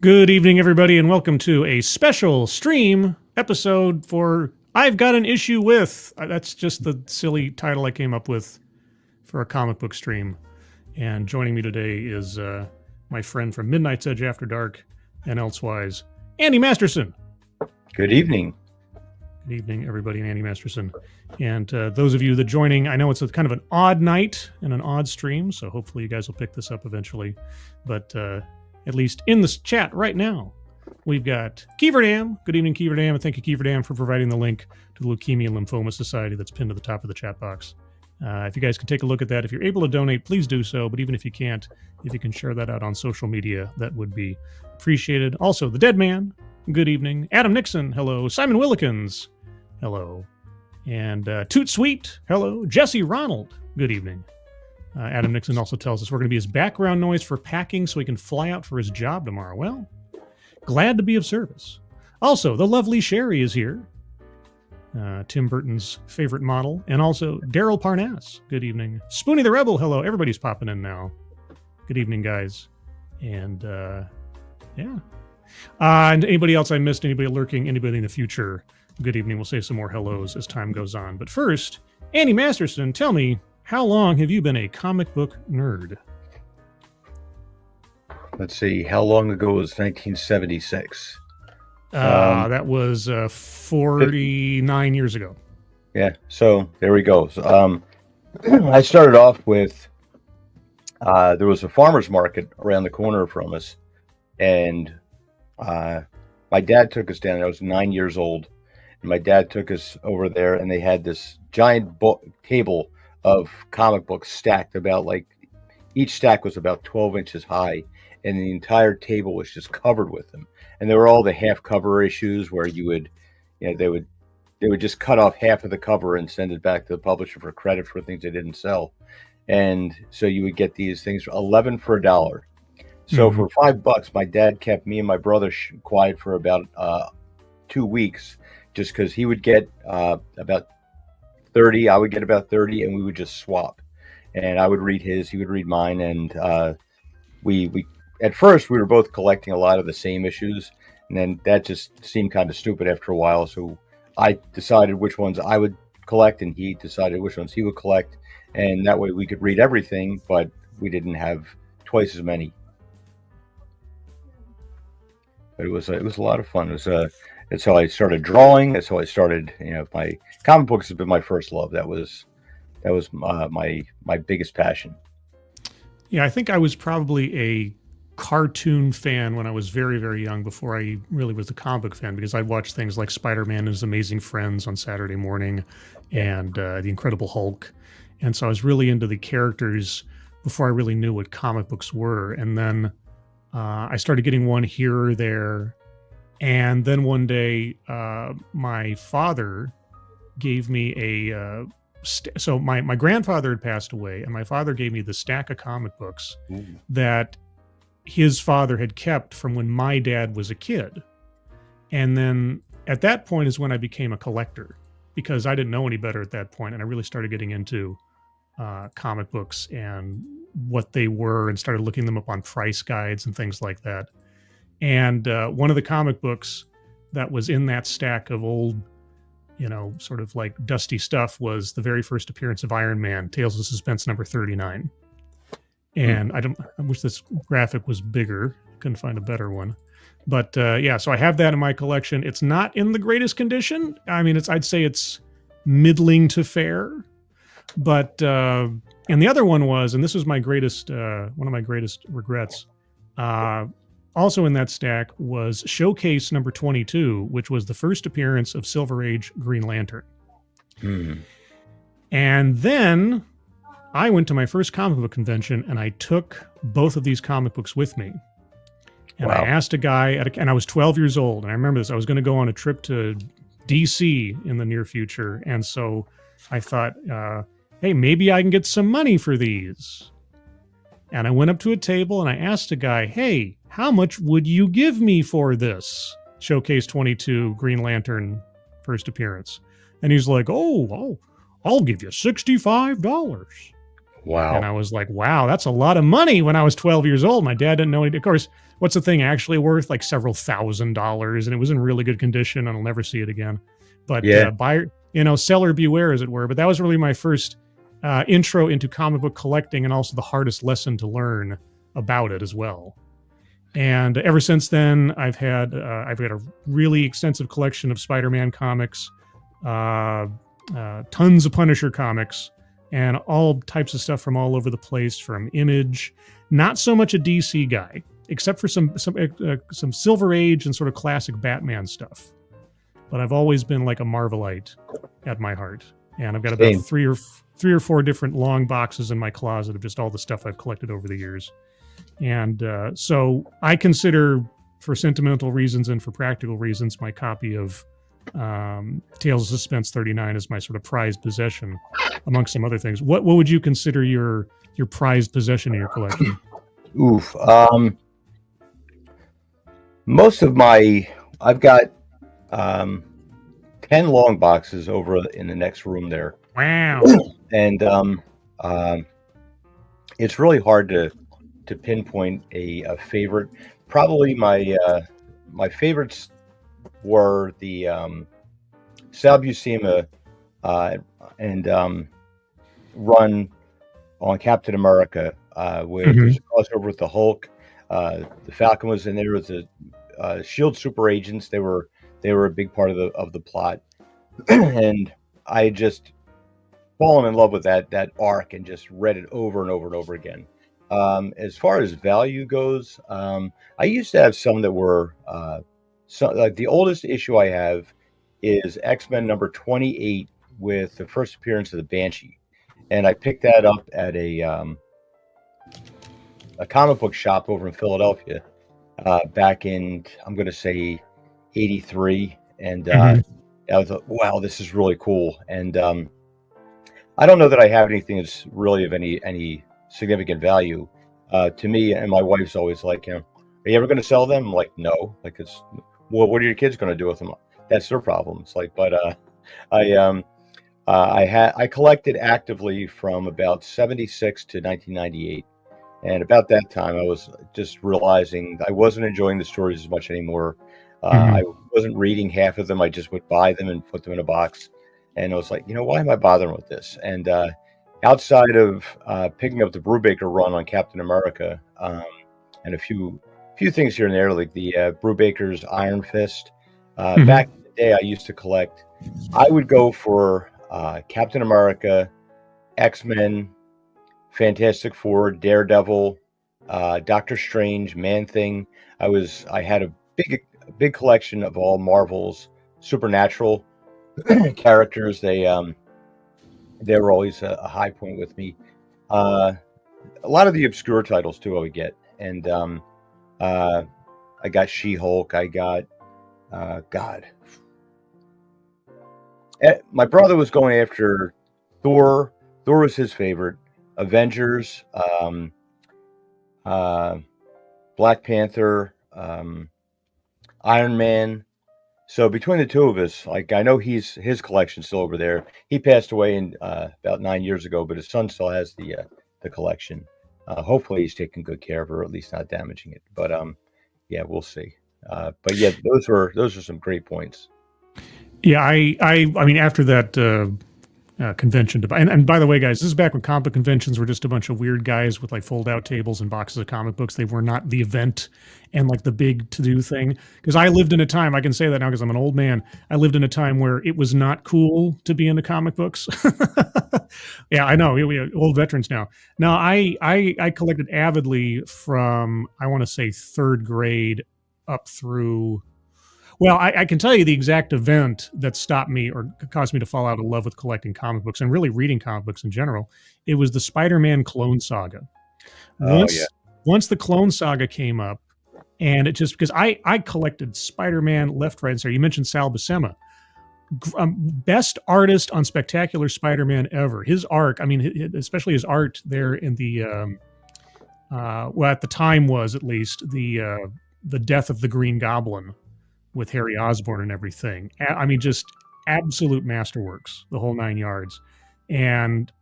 Good evening, everybody, and welcome to a special stream episode for I've Got an Issue With. That's just the silly title I came up with for a comic book stream. And joining me today is my friend from Midnight's Edge After Dark and elsewise, Andy Masterson. Good evening. Good evening, everybody, and Andy Masterson. And those of you that are joining, I know it's a kind of an odd night and an odd stream, so hopefully you guys will pick this up eventually. But at least in this chat right now, we've got Keeverdam. Good evening, Keeverdam, and thank you, Keeverdam, for providing the link to the Leukemia and Lymphoma Society that's pinned to the top of the chat box. If you guys can take a look at that, if you're able to donate, please do so. But even if you can't, if you can share that out on social media, that would be appreciated. Also, the Dead Man, good evening. Adam Nixon, hello. Simon Willikins, hello. And Toot Sweet, hello. Jesse Ronald, good evening. Adam Nixon also tells us we're going to be his background noise for packing so he can fly out for his job tomorrow. Well, glad to be of service. Also, the lovely Sherry is here. Tim Burton's favorite model. And also Daryl Parnass. Good evening. Spoonie the Rebel. Hello. Everybody's popping in now. Good evening, guys. And yeah. And anybody else I missed? Anybody lurking? Anybody in the future? Good evening. We'll say some more hellos as time goes on. But first, Andy Masterson, tell me, how long have you been a comic book nerd? Let's see. How long ago was 1976? That was 49 years ago. Yeah. So there we go. So, I started off with, there was a farmer's market around the corner from us. And my dad took us down. I was 9 years old. And my dad took us over there, and they had this giant table of comic books stacked about, like, each stack was about 12 inches high, and the entire table was just covered with them. And there were all the half cover issues where you would, they would just cut off half of the cover and send it back to the publisher for credit for things they didn't sell. And so you would get these things 11 for $1. So for $5, my dad kept me and my brother quiet for about 2 weeks, just because he would get about 30, I would get about 30, and we would just swap. And I would read his, he would read mine, and we at first we were both collecting a lot of the same issues, and then that just seemed kind of stupid after a while. So I decided which ones I would collect, and he decided which ones he would collect, and that way we could read everything, but we didn't have twice as many. But it was a lot of fun. That's how I started drawing. That's how I started. My comic books has been my first love. That was my biggest passion. Yeah, I think I was probably a cartoon fan when I was very, very young, before I really was a comic book fan, because I'd watch things like Spider-Man and His Amazing Friends on Saturday morning, and The Incredible Hulk. And so I was really into the characters before I really knew what comic books were. And then I started getting one here or there. And then one day, my father gave me so my grandfather had passed away, and my father gave me the stack of comic books that his father had kept from when my dad was a kid. And then at that point is when I became a collector, because I didn't know any better at that point, and I really started getting into comic books and what they were, and started looking them up on price guides and things like that. And one of the comic books that was in that stack of old, sort of like dusty stuff, was the very first appearance of Iron Man, Tales of Suspense number 39. And I wish this graphic was bigger. Couldn't find a better one. But yeah, so I have that in my collection. It's not in the greatest condition. I mean, I'd say it's middling to fair. But and the other one was, and this was my greatest, one of my greatest regrets. Also in that stack was Showcase number 22, which was the first appearance of Silver Age Green Lantern. And then I went to my first comic book convention, and I took both of these comic books with me. And I asked a guy, and I was 12 years old, and I remember this. I was going to go on a trip to DC in the near future, and so I thought, hey, maybe I can get some money for these. And I went up to a table, and I asked a guy, hey, how much would you give me for this Showcase 22 Green Lantern first appearance? And he's like, oh, I'll give you $65. Wow. And I was like, wow, that's a lot of money when I was 12 years old. My dad didn't know it. Of course, what's the thing actually worth? Like several $1,000s, and it was in really good condition, and I'll never see it again. But Yeah. buyer, seller beware, as it were. But that was really my first intro into comic book collecting, and also the hardest lesson to learn about it as well. And ever since then, I've had a really extensive collection of Spider-Man comics, tons of Punisher comics, and all types of stuff from all over the place, from Image. Not so much a DC guy, except for some Silver Age and sort of classic Batman stuff. But I've always been like a Marvelite at my heart, and I've got about Same. three or four different long boxes in my closet of just all the stuff I've collected over the years. And so I consider, for sentimental reasons and for practical reasons, my copy of Tales of Suspense 39 is my sort of prized possession, amongst some other things. What would you consider your prized possession in your collection? Oof. Most of I've got 10 long boxes over in the next room there. Wow. And it's really hard to pinpoint a favorite. Probably my favorites were the Sal Buscema and run on Captain America, where there's a crossover with the Hulk. The Falcon was in there with the Shield super agents. They were a big part of the plot, and I just fallen in love with that arc and just read it over and over and over again. As far as value goes, I used to have some that were like the oldest issue I have is X-Men number 28 with the first appearance of the Banshee, and I picked that up at a comic book shop over in Philadelphia back in, I'm going to say, 83, and I was like, wow, this is really cool. And I don't know that I have anything that's really of any significant value to me. And my wife's always like, are you ever going to sell them? I'm like, no. Like, what are your kids going to do with them? That's their problem. It's like, but I collected actively from about 76 to 1998. And about that time, I was just realizing I wasn't enjoying the stories as much anymore. I wasn't reading half of them. I just would buy them and put them in a box. And I was like, why am I bothering with this? And outside of picking up the Brubaker run on Captain America and a few things here and there, like the Brubaker's Iron Fist, back in the day, I used to collect. I would go for Captain America, X-Men, Fantastic Four, Daredevil, Doctor Strange, Man-Thing. I had a big collection of all Marvel's supernatural characters. They were always a high point with me. A lot of the obscure titles too I would get, and I got She-Hulk. I got my brother was going after Thor. Thor was his favorite. Avengers, Black Panther, Iron Man. So between the two of us, like, I know his collection's still over there. He passed away in about 9 years ago, but his son still has the collection. Hopefully he's taking good care of her, or at least not damaging it. But yeah, we'll see. But yeah, those are some great points. Yeah, I mean, after that convention, and by the way, guys, this is back when comic conventions were just a bunch of weird guys with like fold-out tables and boxes of comic books. They were not the event and like the big to-do thing. Because I lived in a time, I can say that now because I'm an old man, I lived in a time where it was not cool to be into comic books. Yeah, I know, we are old veterans now. No, I collected avidly from, I want to say, third grade up through... Well, I can tell you the exact event that stopped me or caused me to fall out of love with collecting comic books and really reading comic books in general. It was the Spider-Man Clone Saga. Once the Clone Saga came up, and it just, because I collected Spider-Man left, right, and center. You mentioned Sal Buscema. Best artist on Spectacular Spider-Man ever. His arc, I mean, especially his art there in the, well, at the time was at least the death of the Green Goblin with Harry Osborn and everything. I mean, just absolute masterworks, the whole 9 yards. And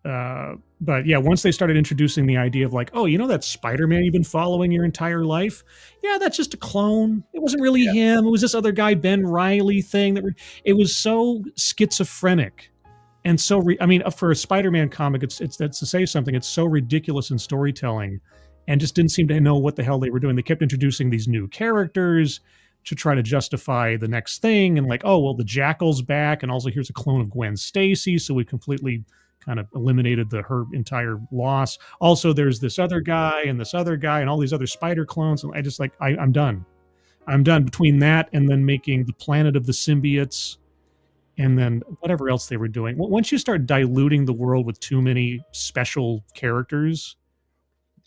but yeah, once they started introducing the idea of like, oh, you know that Spider-Man you've been following your entire life? Yeah, that's just a clone. It wasn't really him. It was this other guy, Ben Riley thing it was so schizophrenic and so I mean, for a Spider-Man comic, it's that's to say something. It's so ridiculous in storytelling, and just didn't seem to know what the hell they were doing. They kept introducing these new characters to try to justify the next thing, and like, oh well, the Jackal's back, and also here's a clone of Gwen Stacy, so we completely kind of eliminated her entire loss. Also, there's this other guy and this other guy and all these other spider clones, and I just like I'm done. I'm done between that and then making the Planet of the Symbiotes and then whatever else they were doing. Once you start diluting the world with too many special characters,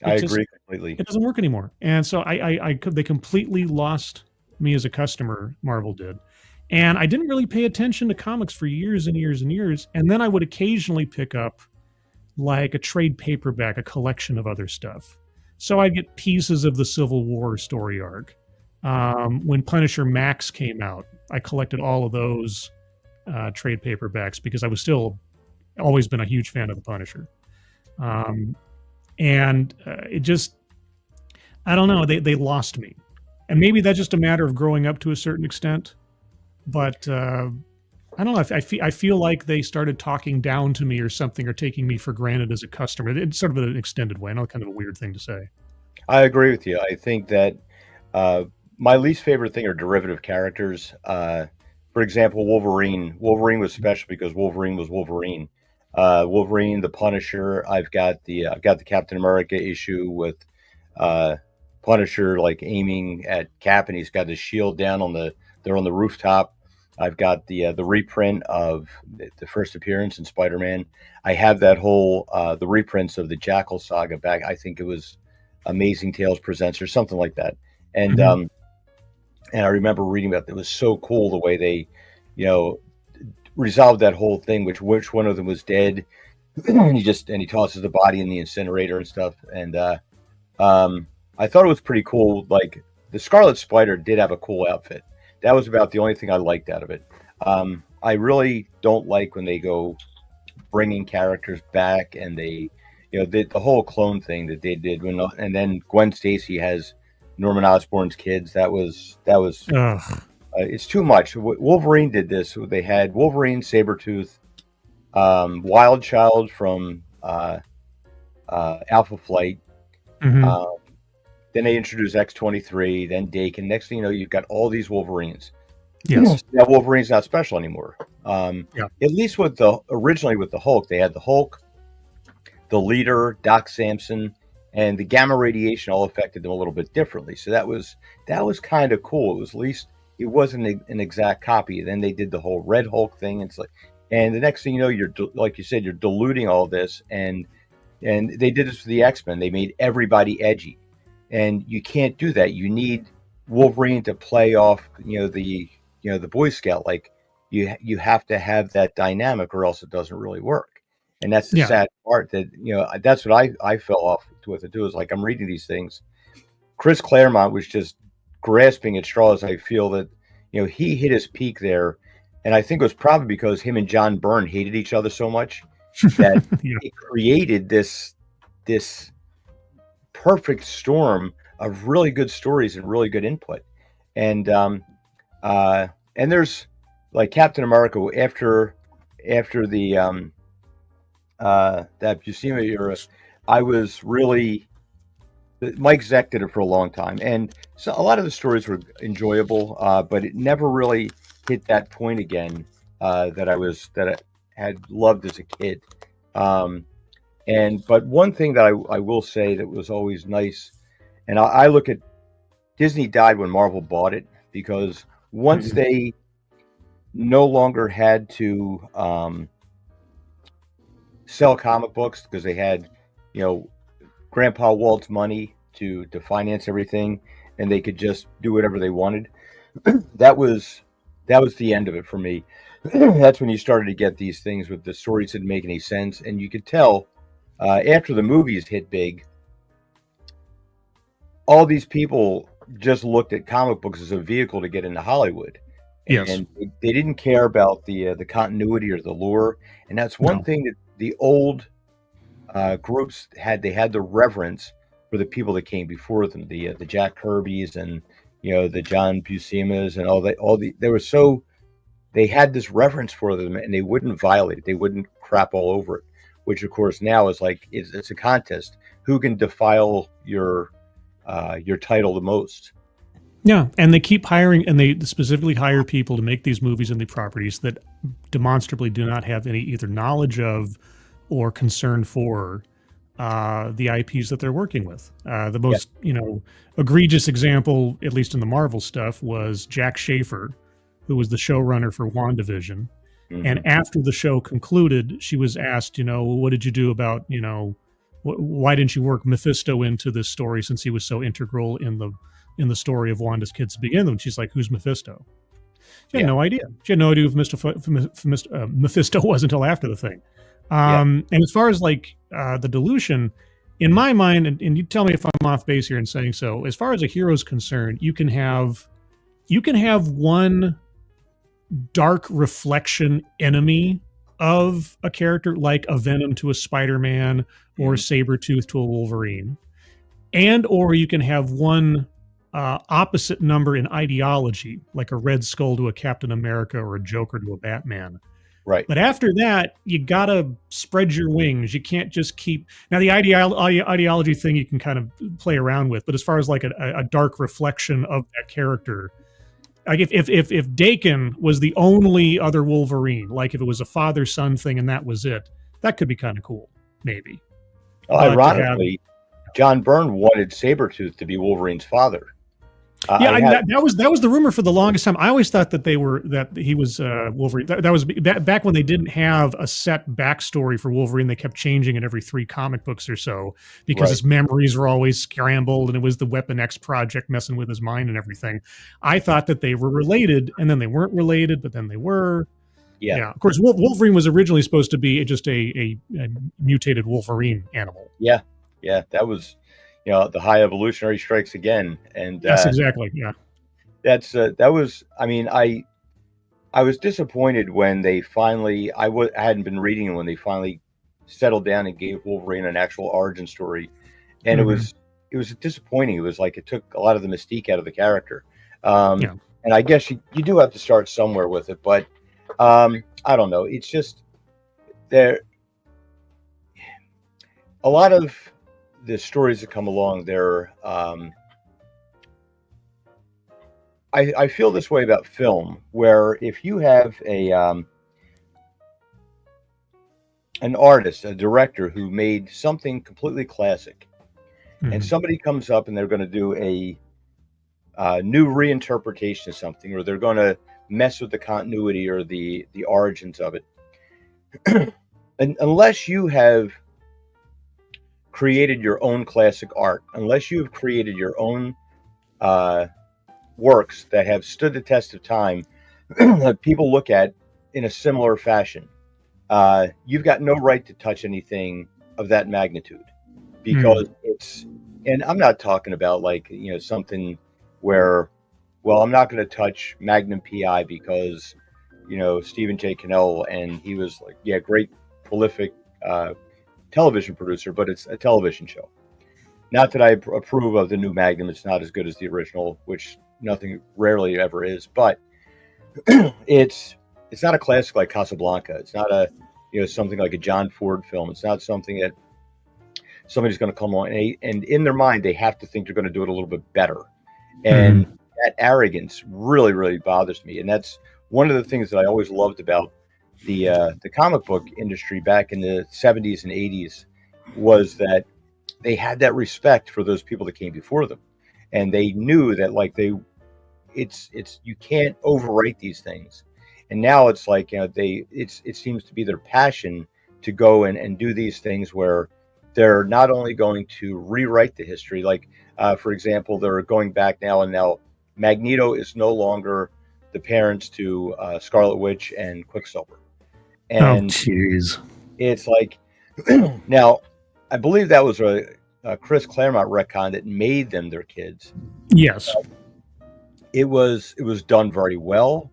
I agree completely. It doesn't work anymore. And so they completely lost me as a customer, Marvel did. And I didn't really pay attention to comics for years and years and years. And then I would occasionally pick up like a trade paperback, a collection of other stuff. So I'd get pieces of the Civil War story arc. When Punisher Max came out, I collected all of those trade paperbacks because I was still always been a huge fan of the Punisher. It just, I don't know, they lost me. And maybe that's just a matter of growing up to a certain extent. But I don't know. I feel like they started talking down to me or something, or taking me for granted as a customer. It's sort of an extended way. I know, kind of a weird thing to say. I agree with you. I think that my least favorite thing are derivative characters. For example, Wolverine. Wolverine was special because Wolverine was Wolverine. Wolverine, the Punisher. I've got the Captain America issue with Punisher like aiming at Cap, and he's got his shield down on the rooftop. I've got the reprint of the first appearance in Spider-Man. I have that whole the reprints of the Jackal saga back. I think it was Amazing Tales Presents or something like that. And and I remember reading about it. It was so cool the way they, resolved that whole thing. Which one of them was dead, and he tosses the body in the incinerator and stuff. And I thought it was pretty cool. Like the Scarlet Spider did have a cool outfit. That was about the only thing I liked out of it. I really don't like when they go bringing characters back and they, the whole clone thing that they did and then Gwen Stacy has Norman Osborn's kids. That was it's too much. Wolverine did this. They had Wolverine, Sabretooth, Wild Child from Alpha Flight. Then they introduced X-23, then Daken. Next thing you know, you've got all these Wolverines. Yes. Now Wolverine's not special anymore. At least originally with the Hulk, they had the Hulk, the Leader, Doc Samson, and the gamma radiation all affected them a little bit differently. So that was kind of cool. It was at least it wasn't an exact copy. Then they did the whole Red Hulk thing. It's like, and the next thing you know, you're like you said, you're diluting all this, and they did this for the X-Men. They made everybody edgy. And you can't do that. You need Wolverine to play off, the Boy Scout. Like you have to have that dynamic, or else it doesn't really work. And that's the sad part. That that's what I fell off with it too. Is like I'm reading these things. Chris Claremont was just grasping at straws. I feel that he hit his peak there, and I think it was probably because him and John Byrne hated each other so much that it created this perfect storm of really good stories and really good input. And there's like Captain America after the that Buscema era, I was really Mike Zeck did it for a long time, and so a lot of the stories were enjoyable, but it never really hit that point again that I had loved as a kid. But one thing that I will say that was always nice, and I look at Disney died when Marvel bought it, because once they no longer had to sell comic books because they had, Grandpa Walt's money to finance everything, and they could just do whatever they wanted. That was the end of it for me. That's when you started to get these things with the stories that didn't make any sense, and you could tell. After the movies hit big, all these people just looked at comic books as a vehicle to get into Hollywood. Yes. And they didn't care about the continuity or the lore. And that's one thing the old groups had the reverence for the people that came before them, the Jack Kirby's and the John Buscema's and they had this reverence for them, and they wouldn't violate it. They wouldn't crap all over it, which of course now is like it's a contest. Who can defile your title the most? Yeah, and they keep hiring, and they specifically hire people to make these movies and the properties that demonstrably do not have any either knowledge of or concern for the IPs that they're working with. The most egregious example, at least in the Marvel stuff, was Jack Schaefer, who was the showrunner for WandaVision. Mhm. And after the show concluded, she was asked, what did you do about, why didn't you work Mephisto into this story since he was so integral in the story of Wanda's kids to begin with? And she's like, who's Mephisto? She had no idea. She had no idea who Mephisto was until after the thing. And as far as like the dilution, in my mind, and you tell me if I'm off base here in saying so, as far as a hero's concerned, you can have one dark reflection enemy of a character, like a Venom to a Spider-Man or a Sabretooth to a Wolverine, or you can have one opposite number in ideology, like a Red Skull to a Captain America or a Joker to a Batman. Right. But after that, you gotta spread your wings. You can't just keep. Now, the ideology thing you can kind of play around with, but as far as like a dark reflection of that character, like if Dakin was the only other Wolverine, like if it was a father-son thing and that was it, that could be kind of cool, maybe. Ironically, John Byrne wanted Sabretooth to be Wolverine's father. That was the rumor for the longest time. I always thought that he was Wolverine. That was back when they didn't have a set backstory for Wolverine. They kept changing it every 3 comic books or so because his memories were always scrambled, and it was the Weapon X project messing with his mind and everything. I thought that they were related, and then they weren't related, but then they were. Yeah. Of course, Wolverine was originally supposed to be just a mutated Wolverine animal. Yeah. That was. The high evolutionary strikes again, and yes, exactly. Yeah, that was. I mean, I was disappointed when they finally. I hadn't been reading when they finally settled down and gave Wolverine an actual origin story, and it was disappointing. It was like it took a lot of the mystique out of the character. And I guess you do have to start somewhere with it, but I don't know. It's just there. A lot of the stories that come along, they're I feel this way about film, where if you have an artist, a director who made something completely classic, and somebody comes up and they're going to do a new reinterpretation of something, or they're going to mess with the continuity or the origins of it, and unless you have created your own classic art, unless you've created your own works that have stood the test of time, that people look at in a similar fashion, you've got no right to touch anything of that magnitude, because it's, and I'm not talking about like, something where, well, I'm not going to touch Magnum PI because, Stephen J. Cannell, and he was like, great, prolific, television producer, but it's a television show. Not that I approve of the new Magnum. It's not as good as the original, which nothing rarely ever is, but it's not a classic like Casablanca. It's not a something like a John Ford film. It's not something that somebody's going to come on and in their mind they have to think they're going to do it a little bit better, and that arrogance really, really bothers me. And that's one of the things that I always loved about the comic book industry back in the 70s and 80s, was that they had that respect for those people that came before them, and they knew that like it's you can't overwrite these things. And now it's like it seems to be their passion to go and do these things where they're not only going to rewrite the history, like for example, they're going back now, and now Magneto is no longer the parents to Scarlet Witch and Quicksilver. And it's like, now, I believe that was a Chris Claremont retcon that made them their kids. Yes. It was done very well.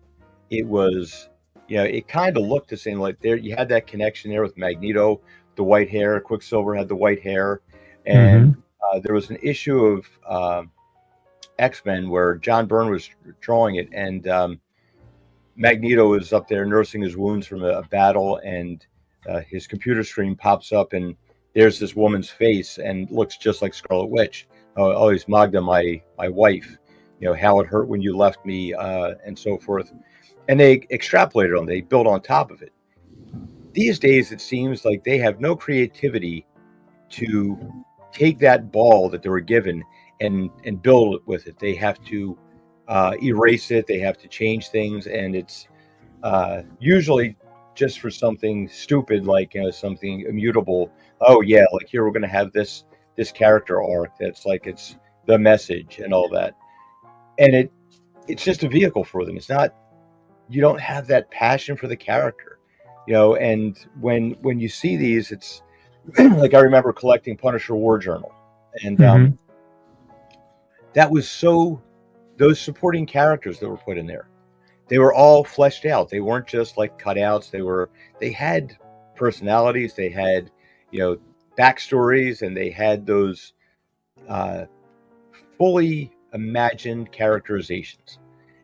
It was it kind of looked the same. Like there, you had that connection there with Magneto, the white hair. Quicksilver had the white hair, and Mm-hmm. there was an issue of X-Men where John Byrne was drawing it, and Magneto is up there nursing his wounds from a battle, and his computer screen pops up, and there's this woman's face, and looks just like Scarlet Witch. Oh, it's Magda, my wife. How it hurt when you left me, and so forth. And they extrapolated on. They built on top of it. These days, it seems like they have no creativity to take that ball that they were given and build it with it. They have to erase it. They have to change things, and it's usually just for something stupid, like something immutable. Oh yeah, like here we're going to have this character arc that's like it's the message and all that, and it's just a vehicle for them. It's not. You don't have that passion for the character, And when you see these, it's like I remember collecting Punisher War Journal, and Mm-hmm. that was so. Those supporting characters that were put in there, they were all fleshed out. They weren't just like cutouts. They had personalities. They had, backstories, and they had those fully imagined characterizations.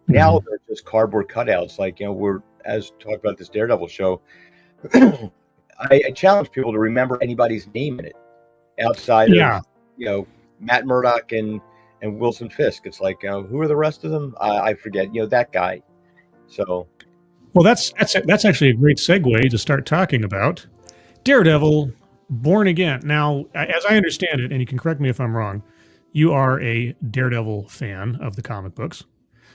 Now they're just cardboard cutouts. Like, we're, as talked about this Daredevil show, I challenge people to remember anybody's name in it outside Yeah. of, Matt Murdock and Wilson Fisk. It's like, who are the rest of them? I forget, that guy. So, Well, that's actually a great segue to start talking about Daredevil Born Again. Now, as I understand it, and you can correct me if I'm wrong, you are a Daredevil fan of the comic books.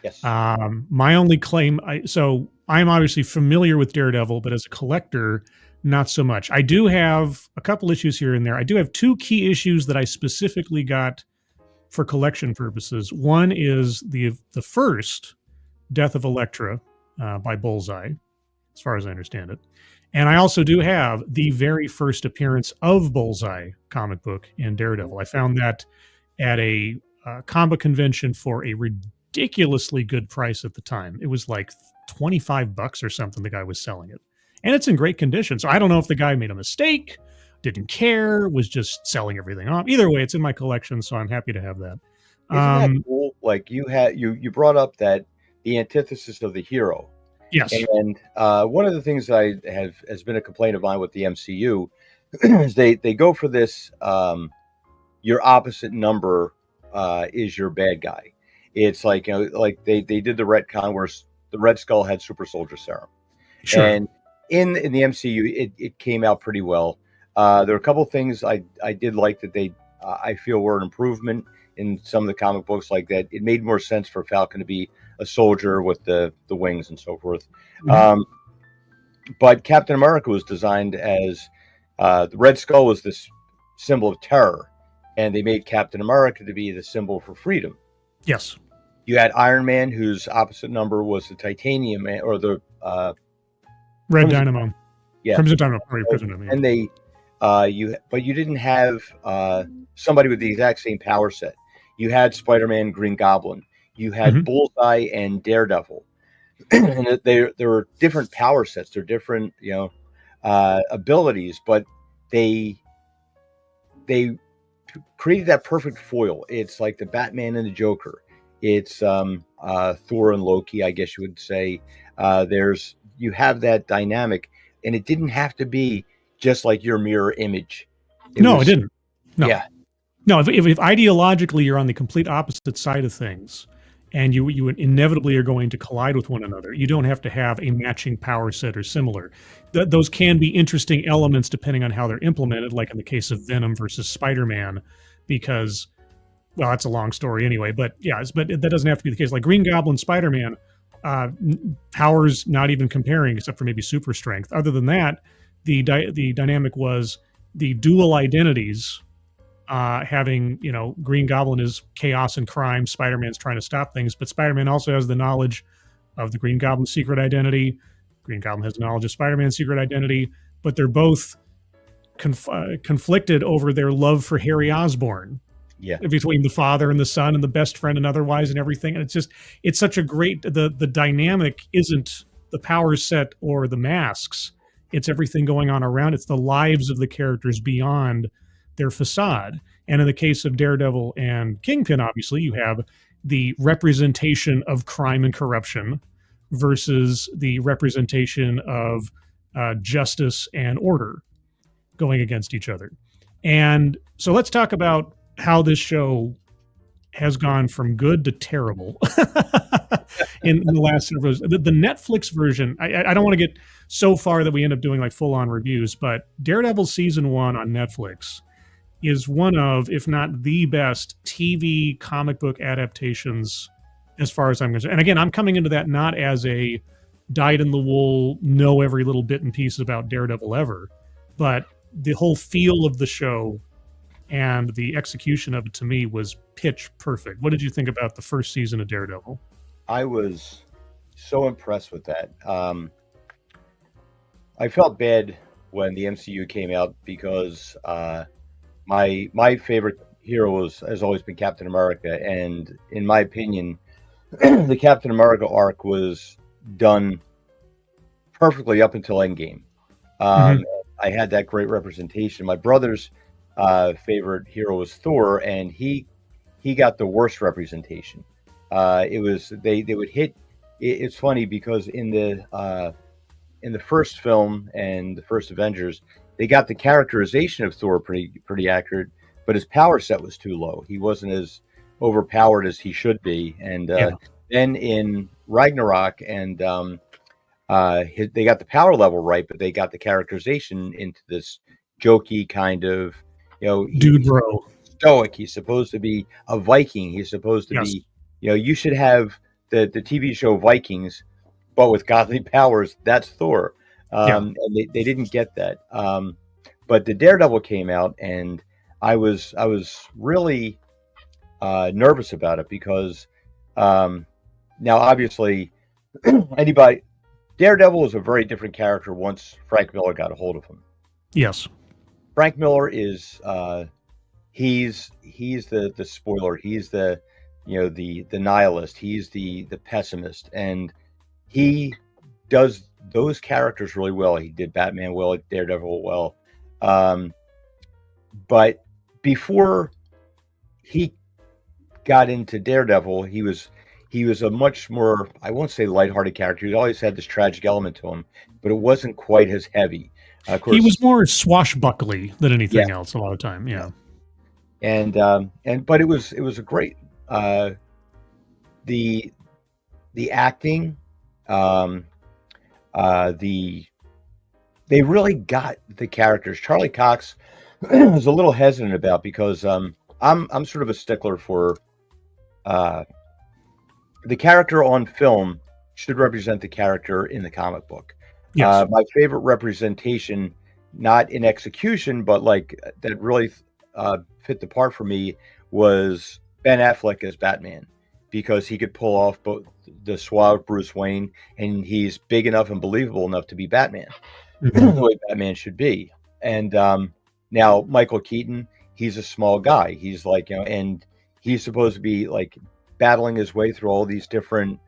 yes. My only claim, so I'm obviously familiar with Daredevil, but as a collector, not so much. I do have a couple issues here and there. I do have two key issues that I specifically got for collection purposes. One is the first Death of Elektra by Bullseye, as far as I understand it. And I also do have the very first appearance of Bullseye comic book in Daredevil. I found that at a comic convention for a ridiculously good price at the time. It was like $25 or something the guy was selling it. And it's in great condition. So I don't know if the guy made a mistake, didn't care, was just selling everything off. Either way, it's in my collection, so I'm happy to have that. Isn't that cool? Like you brought up that the antithesis of the hero. Yes. And one of the things that has been a complaint of mine with the MCU is they go for this your opposite number is your bad guy. It's like like they did the retcon where the Red Skull had super soldier serum. Sure. And in the MCU it came out pretty well. There were a couple of things I did like that they I feel were an improvement in some of the comic books, like that it made more sense for Falcon to be a soldier with the wings and so forth. Mhm. But Captain America was designed as the Red Skull was this symbol of terror, and they made Captain America to be the symbol for freedom. Yes. You had Iron Man, whose opposite number was the Titanium Man, or the Red Crimson- Dynamo. yeah. Crimson Dynamo. Sorry, Crimson Dynamo. And they but you didn't have somebody with the exact same power set. You had Spider-Man, Green Goblin. You had Mhm. Bullseye and Daredevil. And there were different power sets. They're different, abilities, but they created that perfect foil. It's like the Batman and the Joker. It's Thor and Loki, I guess you would say. You have that dynamic, and it didn't have to be just like your mirror image. It didn't. No. Yeah. No, if ideologically you're on the complete opposite side of things, and you inevitably are going to collide with one another, you don't have to have a matching power set or similar. Those can be interesting elements depending on how they're implemented, like in the case of Venom versus Spider-Man, because, well, that's a long story anyway, but that doesn't have to be the case. Like Green Goblin, Spider-Man, powers not even comparing except for maybe super strength. Other than that, the dynamic was the dual identities, having, Green Goblin is chaos and crime, Spider-Man's trying to stop things, but Spider-Man also has the knowledge of the Green Goblin's secret identity. Green Goblin has knowledge of Spider-Man's secret identity, but they're both conflicted over their love for Harry Osborn. Yeah. Between the father and the son and the best friend and otherwise and everything. And it's such a great, the dynamic isn't the power set or the masks. It's everything going on around. It's the lives of the characters beyond their facade. And in the case of Daredevil and Kingpin, obviously, you have the representation of crime and corruption versus the representation of justice and order going against each other. And so let's talk about how this show has gone from good to terrible in the last several years. The Netflix version, I don't want to get so far that we end up doing like full-on reviews, but Daredevil season 1 on Netflix is one of, if not the best TV comic book adaptations as far as I'm concerned. And again, I'm coming into that not as a dyed-in-the-wool, know every little bit and piece about Daredevil ever, but the whole feel of the show and the execution of it to me was pitch perfect. What did you think about the first season of Daredevil? I was so impressed with that. I felt bad when the MCU came out because my favorite hero has always been Captain America, and in my opinion, the Captain America arc was done perfectly up until Endgame. I had that great representation. My brother's favorite hero was Thor, and he got the worst representation. It was they would hit. It's funny because in the first film and the first Avengers, they got the characterization of Thor pretty accurate, but his power set was too low. He wasn't as overpowered as he should be. And then in Ragnarok and they got the power level right, but they got the characterization into this jokey kind of, dude bro. Stoic. He's supposed to be a Viking. He's supposed to be, you should have the TV show Vikings, but with godly powers. That's Thor. And they didn't get that. But the Daredevil came out, and I was really nervous about it because now obviously Daredevil is a very different character once Frank Miller got a hold of him. Yes. Frank Miller is he's the spoiler. He's the the nihilist. He's the pessimist, and he does those characters really well. He did Batman well, Daredevil well. But before he got into Daredevil, he was a much more, I won't say lighthearted character. He always had this tragic element to him, but it wasn't quite as heavy. Of course, he was more swashbuckly than anything else a lot of time. Yeah. And but it was a great the acting, they really got the characters. Charlie Cox was a little hesitant about because I'm sort of a stickler for the character on film should represent the character in the comic book. Yes. My favorite representation, not in execution, but like that really fit the part for me, was Ben Affleck as Batman, because he could pull off both the suave Bruce Wayne, and he's big enough and believable enough to be Batman, the way Batman should be. And now Michael Keaton, he's a small guy. He's like, and he's supposed to be like battling his way through all these different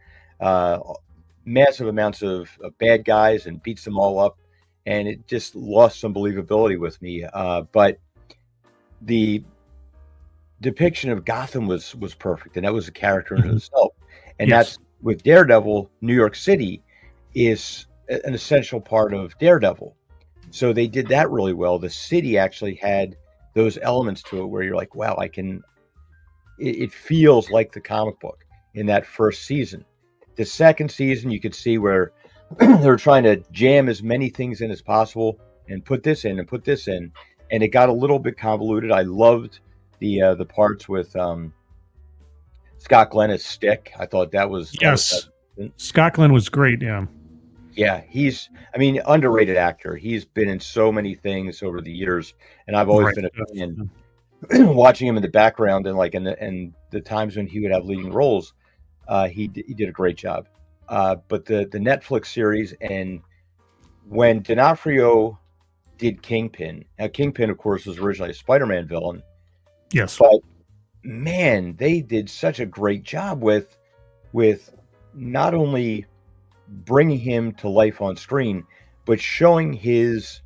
massive amounts of bad guys and beats them all up, and it just lost some believability with me. But the depiction of Gotham was perfect, and that was a character in itself. And that's with Daredevil. New York City is an essential part of Daredevil, so they did that really well. The city actually had those elements to it where you're like, wow, it feels like the comic book in that first season. The second season, you could see where they're trying to jam as many things in as possible and put this in and put this in, and it got a little bit convoluted. I loved the parts with Scott Glenn as Stick. I thought that was Scott Glenn was great. Yeah, he's underrated actor. He's been in so many things over the years, and I've always been a fan. Watching him in the background and like and the times when he would have leading roles, he did a great job. But the Netflix series, and when D'Onofrio did Kingpin, now Kingpin of course was originally a Spider-Man villain. Yes, but man, they did such a great job with not only bringing him to life on screen, but showing his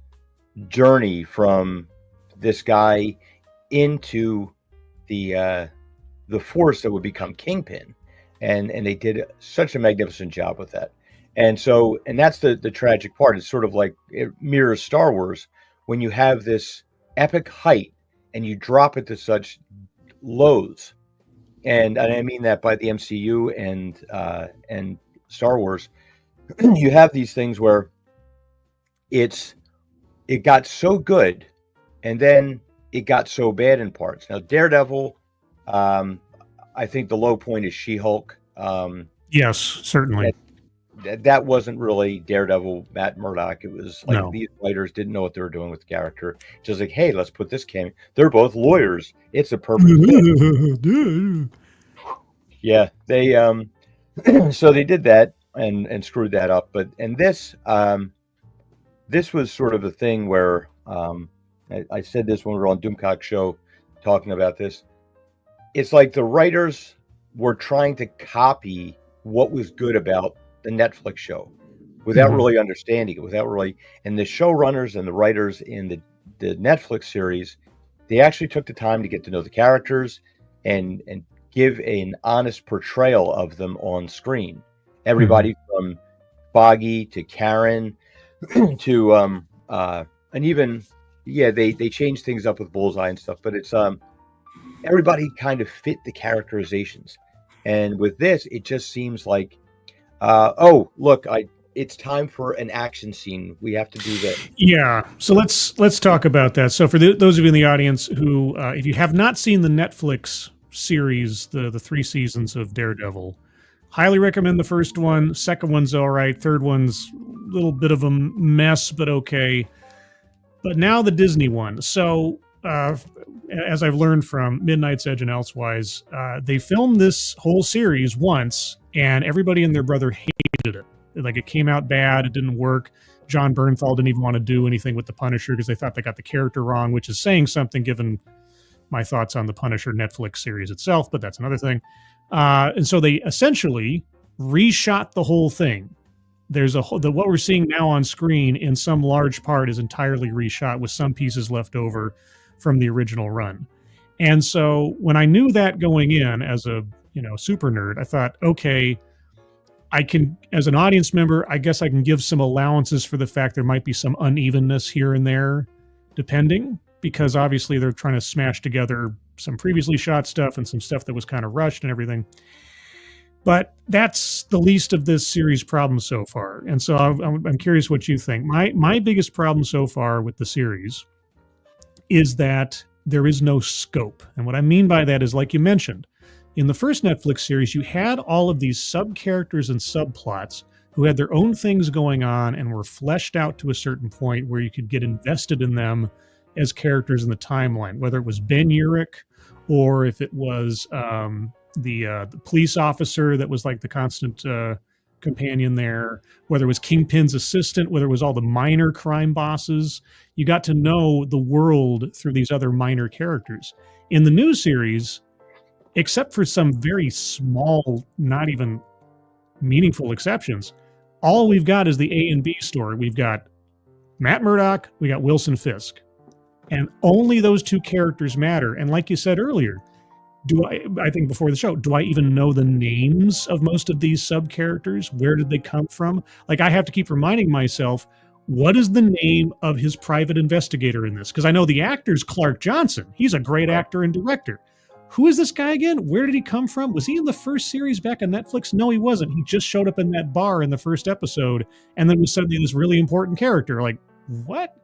journey from this guy into the force that would become Kingpin, and they did such a magnificent job with that. And that's the tragic part. It's sort of like it mirrors Star Wars when you have this epic height and you drop it to such lows. And I mean that by the MCU and Star Wars. You have these things where it got so good, and then it got so bad in parts. Now, Daredevil, I think the low point is She-Hulk. Yes, certainly. That wasn't really Daredevil, Matt Murdock. It was like No. these writers didn't know what they were doing with the character. Just like, hey, let's put this cameo. They're both lawyers. It's a perfect fit. Yeah, they so they did that and screwed that up. But this was sort of a thing where I said this when we were on Doomcock show talking about this. It's like the writers were trying to copy what was good about the Netflix show without really understanding it, and the showrunners and the writers in the Netflix series, they actually took the time to get to know the characters and give an honest portrayal of them on screen. Everybody from Foggy to Karen to and even they changed things up with Bullseye and stuff, but it's everybody kind of fit the characterizations. And with this, it just seems like it's time for an action scene. We have to do this. Yeah. So let's talk about that. So for those of you in the audience who, if you have not seen the Netflix series, the 3 seasons of Daredevil, highly recommend the first one. Second one's all right. Third one's a little bit of a mess, but okay. But now the Disney one. So as I've learned from Midnight's Edge and elsewise, they filmed this whole series once, and everybody and their brother hated it. Like, it came out bad. It didn't work. John Bernthal didn't even want to do anything with the Punisher because they thought they got the character wrong, which is saying something given my thoughts on the Punisher Netflix series itself, but that's another thing. And so they essentially reshot the whole thing. There's what we're seeing now on screen in some large part is entirely reshot with some pieces left over from the original run. And so when I knew that going in as a super nerd, I thought, okay, I can, as an audience member, I guess I can give some allowances for the fact there might be some unevenness here and there, depending, because obviously they're trying to smash together some previously shot stuff and some stuff that was kind of rushed and everything. But that's the least of this series' problems so far. And so I'm curious what you think. My biggest problem so far with the series is that there is no scope. And what I mean by that is, like you mentioned, in the first Netflix series, you had all of these sub-characters and subplots who had their own things going on and were fleshed out to a certain point where you could get invested in them as characters in the timeline, whether it was Ben Urich or if it was the police officer that was like the constant companion there, whether it was Kingpin's assistant, whether it was all the minor crime bosses. You got to know the world through these other minor characters. In the new series, except for some very small, not even meaningful exceptions, all we've got is the A and B story. We've got Matt Murdock, we got Wilson Fisk, and only those two characters matter. And like you said earlier, I think before the show, do I even know the names of most of these sub-characters? Where did they come from? Like, I have to keep reminding myself, what is the name of his private investigator in this? Because I know the actor's Clark Johnson. He's a great actor and director. Who is this guy again? Where did he come from? Was he in the first series back on Netflix? No, he wasn't. He just showed up in that bar in the first episode and then was suddenly this really important character. Like, what?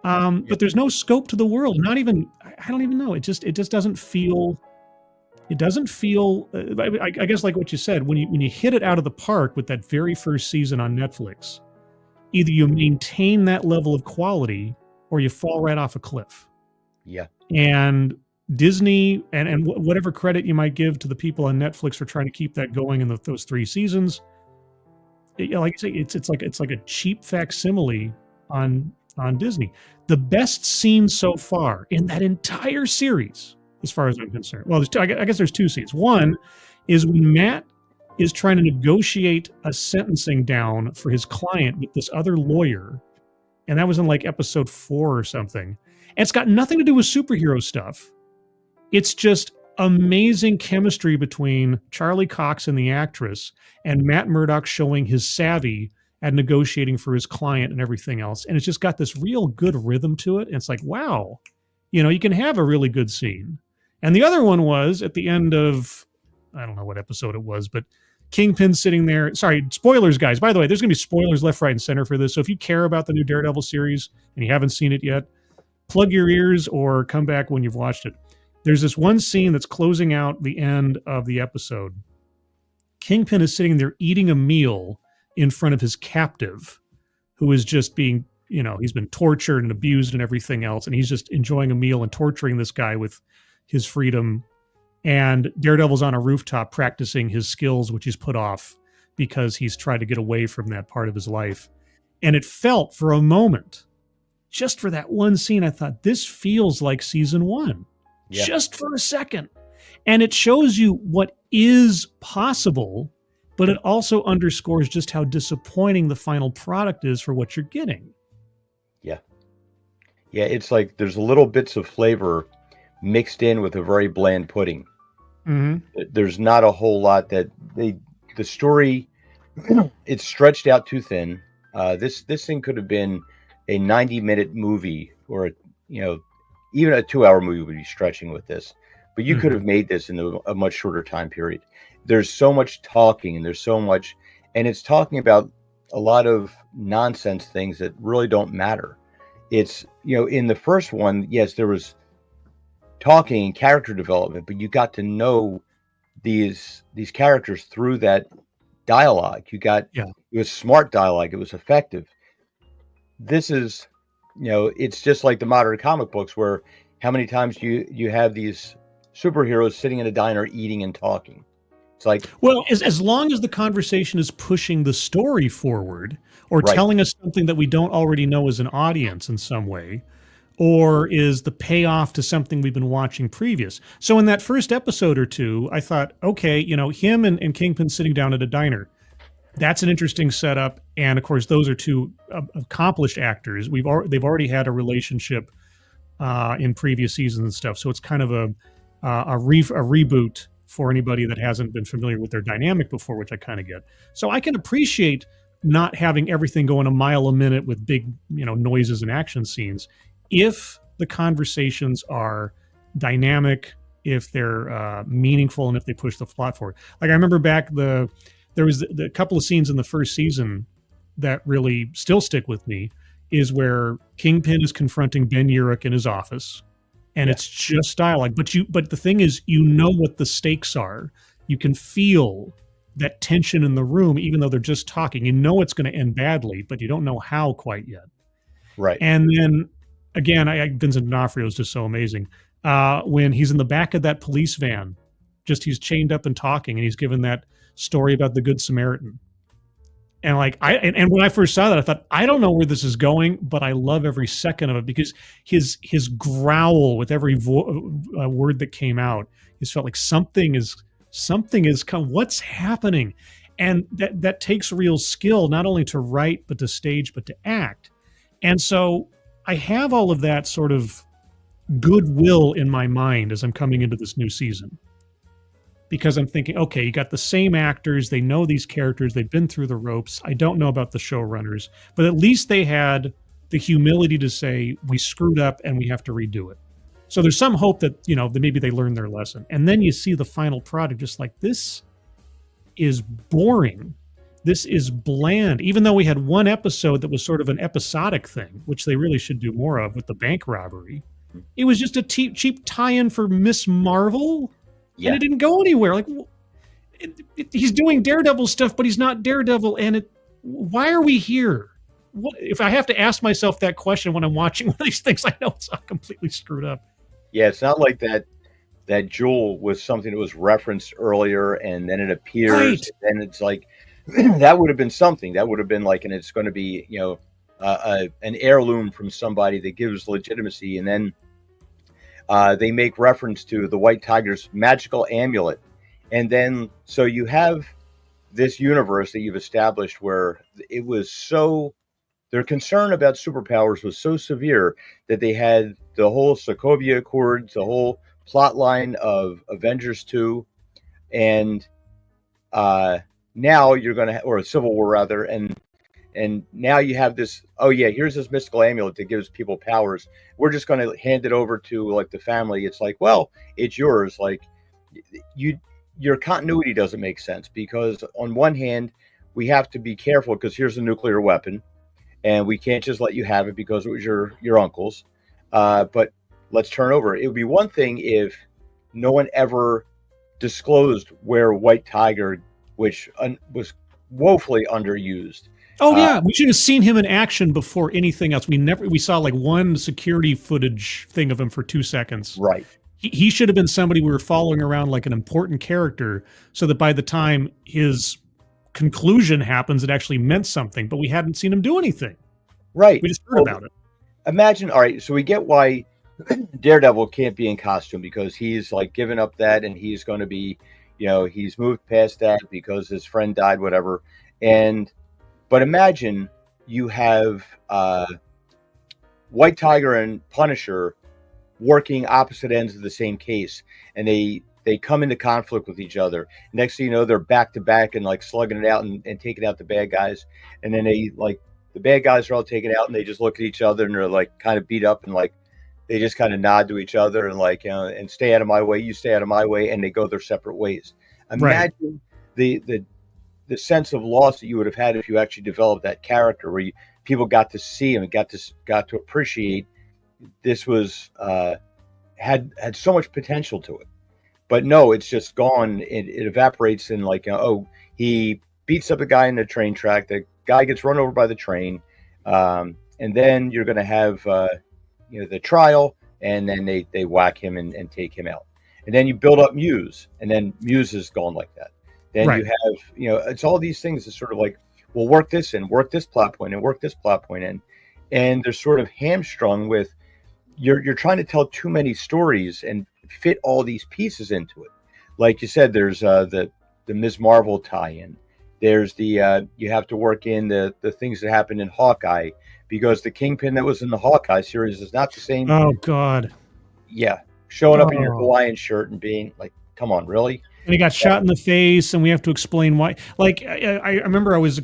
But there's no scope to the world. Not even, I don't even know. It just doesn't feel, I guess like what you said, when you hit it out of the park with that very first season on Netflix, either you maintain that level of quality or you fall right off a cliff. Yeah. And Disney and whatever credit you might give to the people on Netflix for trying to keep that going in those 3 seasons, like I say, it's like a cheap facsimile on Disney. The best scene so far in that entire series, as far as I'm concerned, well, I guess there's 2 scenes. One is when Matt is trying to negotiate a sentencing down for his client with this other lawyer. And that was in like episode 4 or something. And it's got nothing to do with superhero stuff. It's just amazing chemistry between Charlie Cox and the actress, and Matt Murdock showing his savvy at negotiating for his client and everything else. And it's just got this real good rhythm to it. And it's like, wow, you can have a really good scene. And the other one was at the end of, I don't know what episode it was, but Kingpin sitting there. Sorry, spoilers, guys. By the way, there's going to be spoilers left, right, and center for this. So if you care about the new Daredevil series and you haven't seen it yet, plug your ears or come back when you've watched it. There's this one scene that's closing out the end of the episode. Kingpin is sitting there eating a meal in front of his captive, who is just being, he's been tortured and abused and everything else. And he's just enjoying a meal and torturing this guy with his freedom. And Daredevil's on a rooftop practicing his skills, which he's put off because he's tried to get away from that part of his life. And it felt for a moment, just for that one scene, I thought, this feels like season 1. Yeah. Just for a second. And it shows you what is possible, but it also underscores just how disappointing the final product is for what you're getting. Yeah. Yeah, it's like there's little bits of flavor mixed in with a very bland pudding. Mm-hmm. There's not a whole lot that the story, it's stretched out too thin. This thing could have been a 90-minute movie, or even a 2-hour movie would be stretching with this, but you could have made this in a much shorter time period. There's so much talking, and there's so much, and it's talking about a lot of nonsense things that really don't matter. It's, in the first one, yes, there was talking and character development, but you got to know these characters through that dialogue. It was smart dialogue. It was effective. This is, it's just like the modern comic books, where how many times you have these superheroes sitting in a diner eating and talking. It's like, well, as long as the conversation is pushing the story forward, or telling us something that we don't already know as an audience in some way, or is the payoff to something we've been watching previous. So in that first episode or two, I thought, okay, him and Kingpin sitting down at a diner, that's an interesting setup. And of course, those are two accomplished actors. They've already had a relationship in previous seasons and stuff. So it's kind of a reboot for anybody that hasn't been familiar with their dynamic before, which I kind of get. So I can appreciate not having everything going a mile a minute with big, noises and action scenes, if the conversations are dynamic, if they're meaningful, and if they push the plot forward. Like I remember back there was the couple of scenes in the first season that really still stick with me, is where Kingpin is confronting Ben Urich in his office, and it's just dialogue. But the thing is, what the stakes are. You can feel that tension in the room, even though they're just talking. It's going to end badly, but you don't know how quite yet. Right. And then again, Vincent D'Onofrio is just so amazing. When he's in the back of that police van, he's chained up and talking, and he's given that story about the Good Samaritan. And and when I first saw that, I thought, I don't know where this is going, but I love every second of it, because his growl with every word that came out, it felt like something is come. What's happening? And that takes real skill, not only to write, but to stage, but to act. And so I have all of that sort of goodwill in my mind as I'm coming into this new season, because I'm thinking, okay, you got the same actors, they know these characters, they've been through the ropes. I don't know about the showrunners, but at least they had the humility to say, we screwed up and we have to redo it. So there's some hope that, that maybe they learned their lesson. And then you see the final product, just like, this is boring. This is bland. Even though we had one episode that was sort of an episodic thing, which they really should do more of with the bank robbery. It was just a cheap tie-in for Miss Marvel. Yeah. And it didn't go anywhere. Like, he's doing Daredevil stuff, but he's not Daredevil. And why are we here? If I have to ask myself that question when I'm watching one of these things, I know it's all completely screwed up. Yeah, it's not like that jewel was something that was referenced earlier, and then it appears, right. And it's like, that would have been something. That would have been like, and it's going to be, an heirloom from somebody that gives legitimacy. And then they make reference to the White Tiger's magical amulet. And then, so you have this universe that you've established where it was so their concern about superpowers was so severe that they had the whole Sokovia Accords, the whole plot line of Avengers 2, and now you're going to, or Civil War rather, and now you have this. Oh yeah, here's this mystical amulet that gives people powers. We're just going to hand it over to like the family. It's like, well, it's yours. Like your continuity doesn't make sense because on one hand, we have to be careful because here's a nuclear weapon, and we can't just let you have it because it was your uncle's. But let's turn over. It would be one thing if no one ever disclosed where White Tiger, which was woefully underused. Oh yeah, we should have seen him in action before anything else. We saw like one security footage thing of him for 2 seconds. Right. He should have been somebody we were following around like an important character, so that by the time his conclusion happens, it actually meant something. But we hadn't seen him do anything. Right. We just heard about it. Imagine. All right. So we get why Daredevil can't be in costume because he's like given up that, and he's going to be, he's moved past that because his friend died, whatever. But imagine you have White Tiger and Punisher working opposite ends of the same case, and they come into conflict with each other. Next thing you know, they're back to back and like slugging it out and taking out the bad guys. And then the bad guys are all taken out, and they just look at each other and they're like kind of beat up, and like they just kind of nod to each other and like, and stay out of my way, you stay out of my way, and they go their separate ways. Imagine the sense of loss that you would have had if you actually developed that character where people got to see him and got to appreciate this was had so much potential to it. But no, it's just gone. It evaporates in like, he beats up a guy in the train track. The guy gets run over by the train. And then you're going to have, the trial, and then they whack him and take him out. And then you build up Muse, and then Muse is gone like that. Then you have, it's all these things that sort of like, we'll work this in, work this plot point and work this plot point in. And they're sort of hamstrung with, you're trying to tell too many stories and fit all these pieces into it. Like you said, there's the Ms. Marvel tie-in. There's the you have to work in the things that happened in Hawkeye, because the Kingpin that was in the Hawkeye series is not the same. Oh God. Yeah. Showing up in your Hawaiian shirt and being like, come on, really? And he got shot in the face, and we have to explain why. Like I remember, I was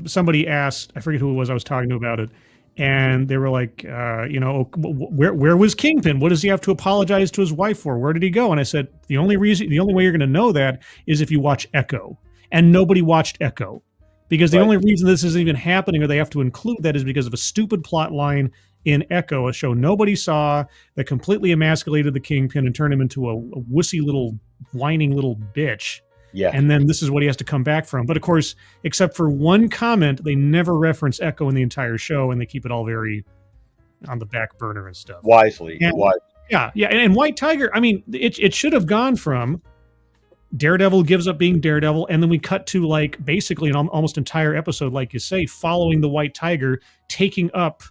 somebody asked, I forget who it was I was talking to about it, and they were like, where was Kingpin? What does he have to apologize to his wife for? Where did he go? And I said, the only way you're going to know that is if you watch Echo, and nobody watched Echo, because the only reason this is even happening, or they have to include that, is because of a stupid plot line in Echo, a show nobody saw, that completely emasculated the Kingpin and turned him into a wussy little whining little bitch. Yeah. And then this is what he has to come back from. But of course, except for one comment, they never reference Echo in the entire show, and they keep it all very on the back burner and stuff. Wisely. Yeah. And White Tiger, I mean, it should have gone from Daredevil gives up being Daredevil, and then we cut to like basically an almost entire episode, like you say, following the White Tiger taking up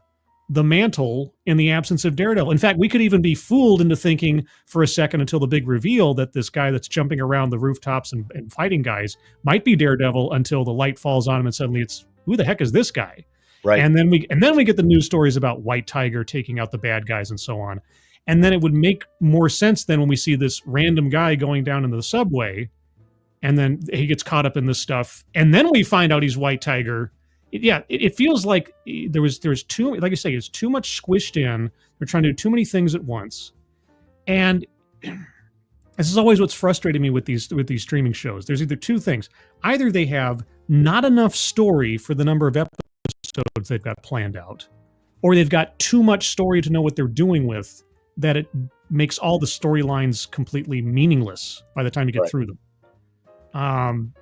the mantle in the absence of Daredevil. In fact, we could even be fooled into thinking for a second, until the big reveal, that this guy that's jumping around the rooftops and fighting guys might be Daredevil, until the light falls on him and suddenly it's, who the heck is this guy? Right. And then we get the news stories about White Tiger taking out the bad guys and so on. And then it would make more sense then when we see this random guy going down into the subway, and then he gets caught up in this stuff, and then we find out he's White Tiger. It feels like there was too, like I say, it's too much squished in. They're trying to do too many things at once, and this is always what's frustrating me with these streaming shows. There's either two things: either they have not enough story for the number of episodes they've got planned out, or they've got too much story to know what they're doing with, that it makes all the storylines completely meaningless by the time you get through them.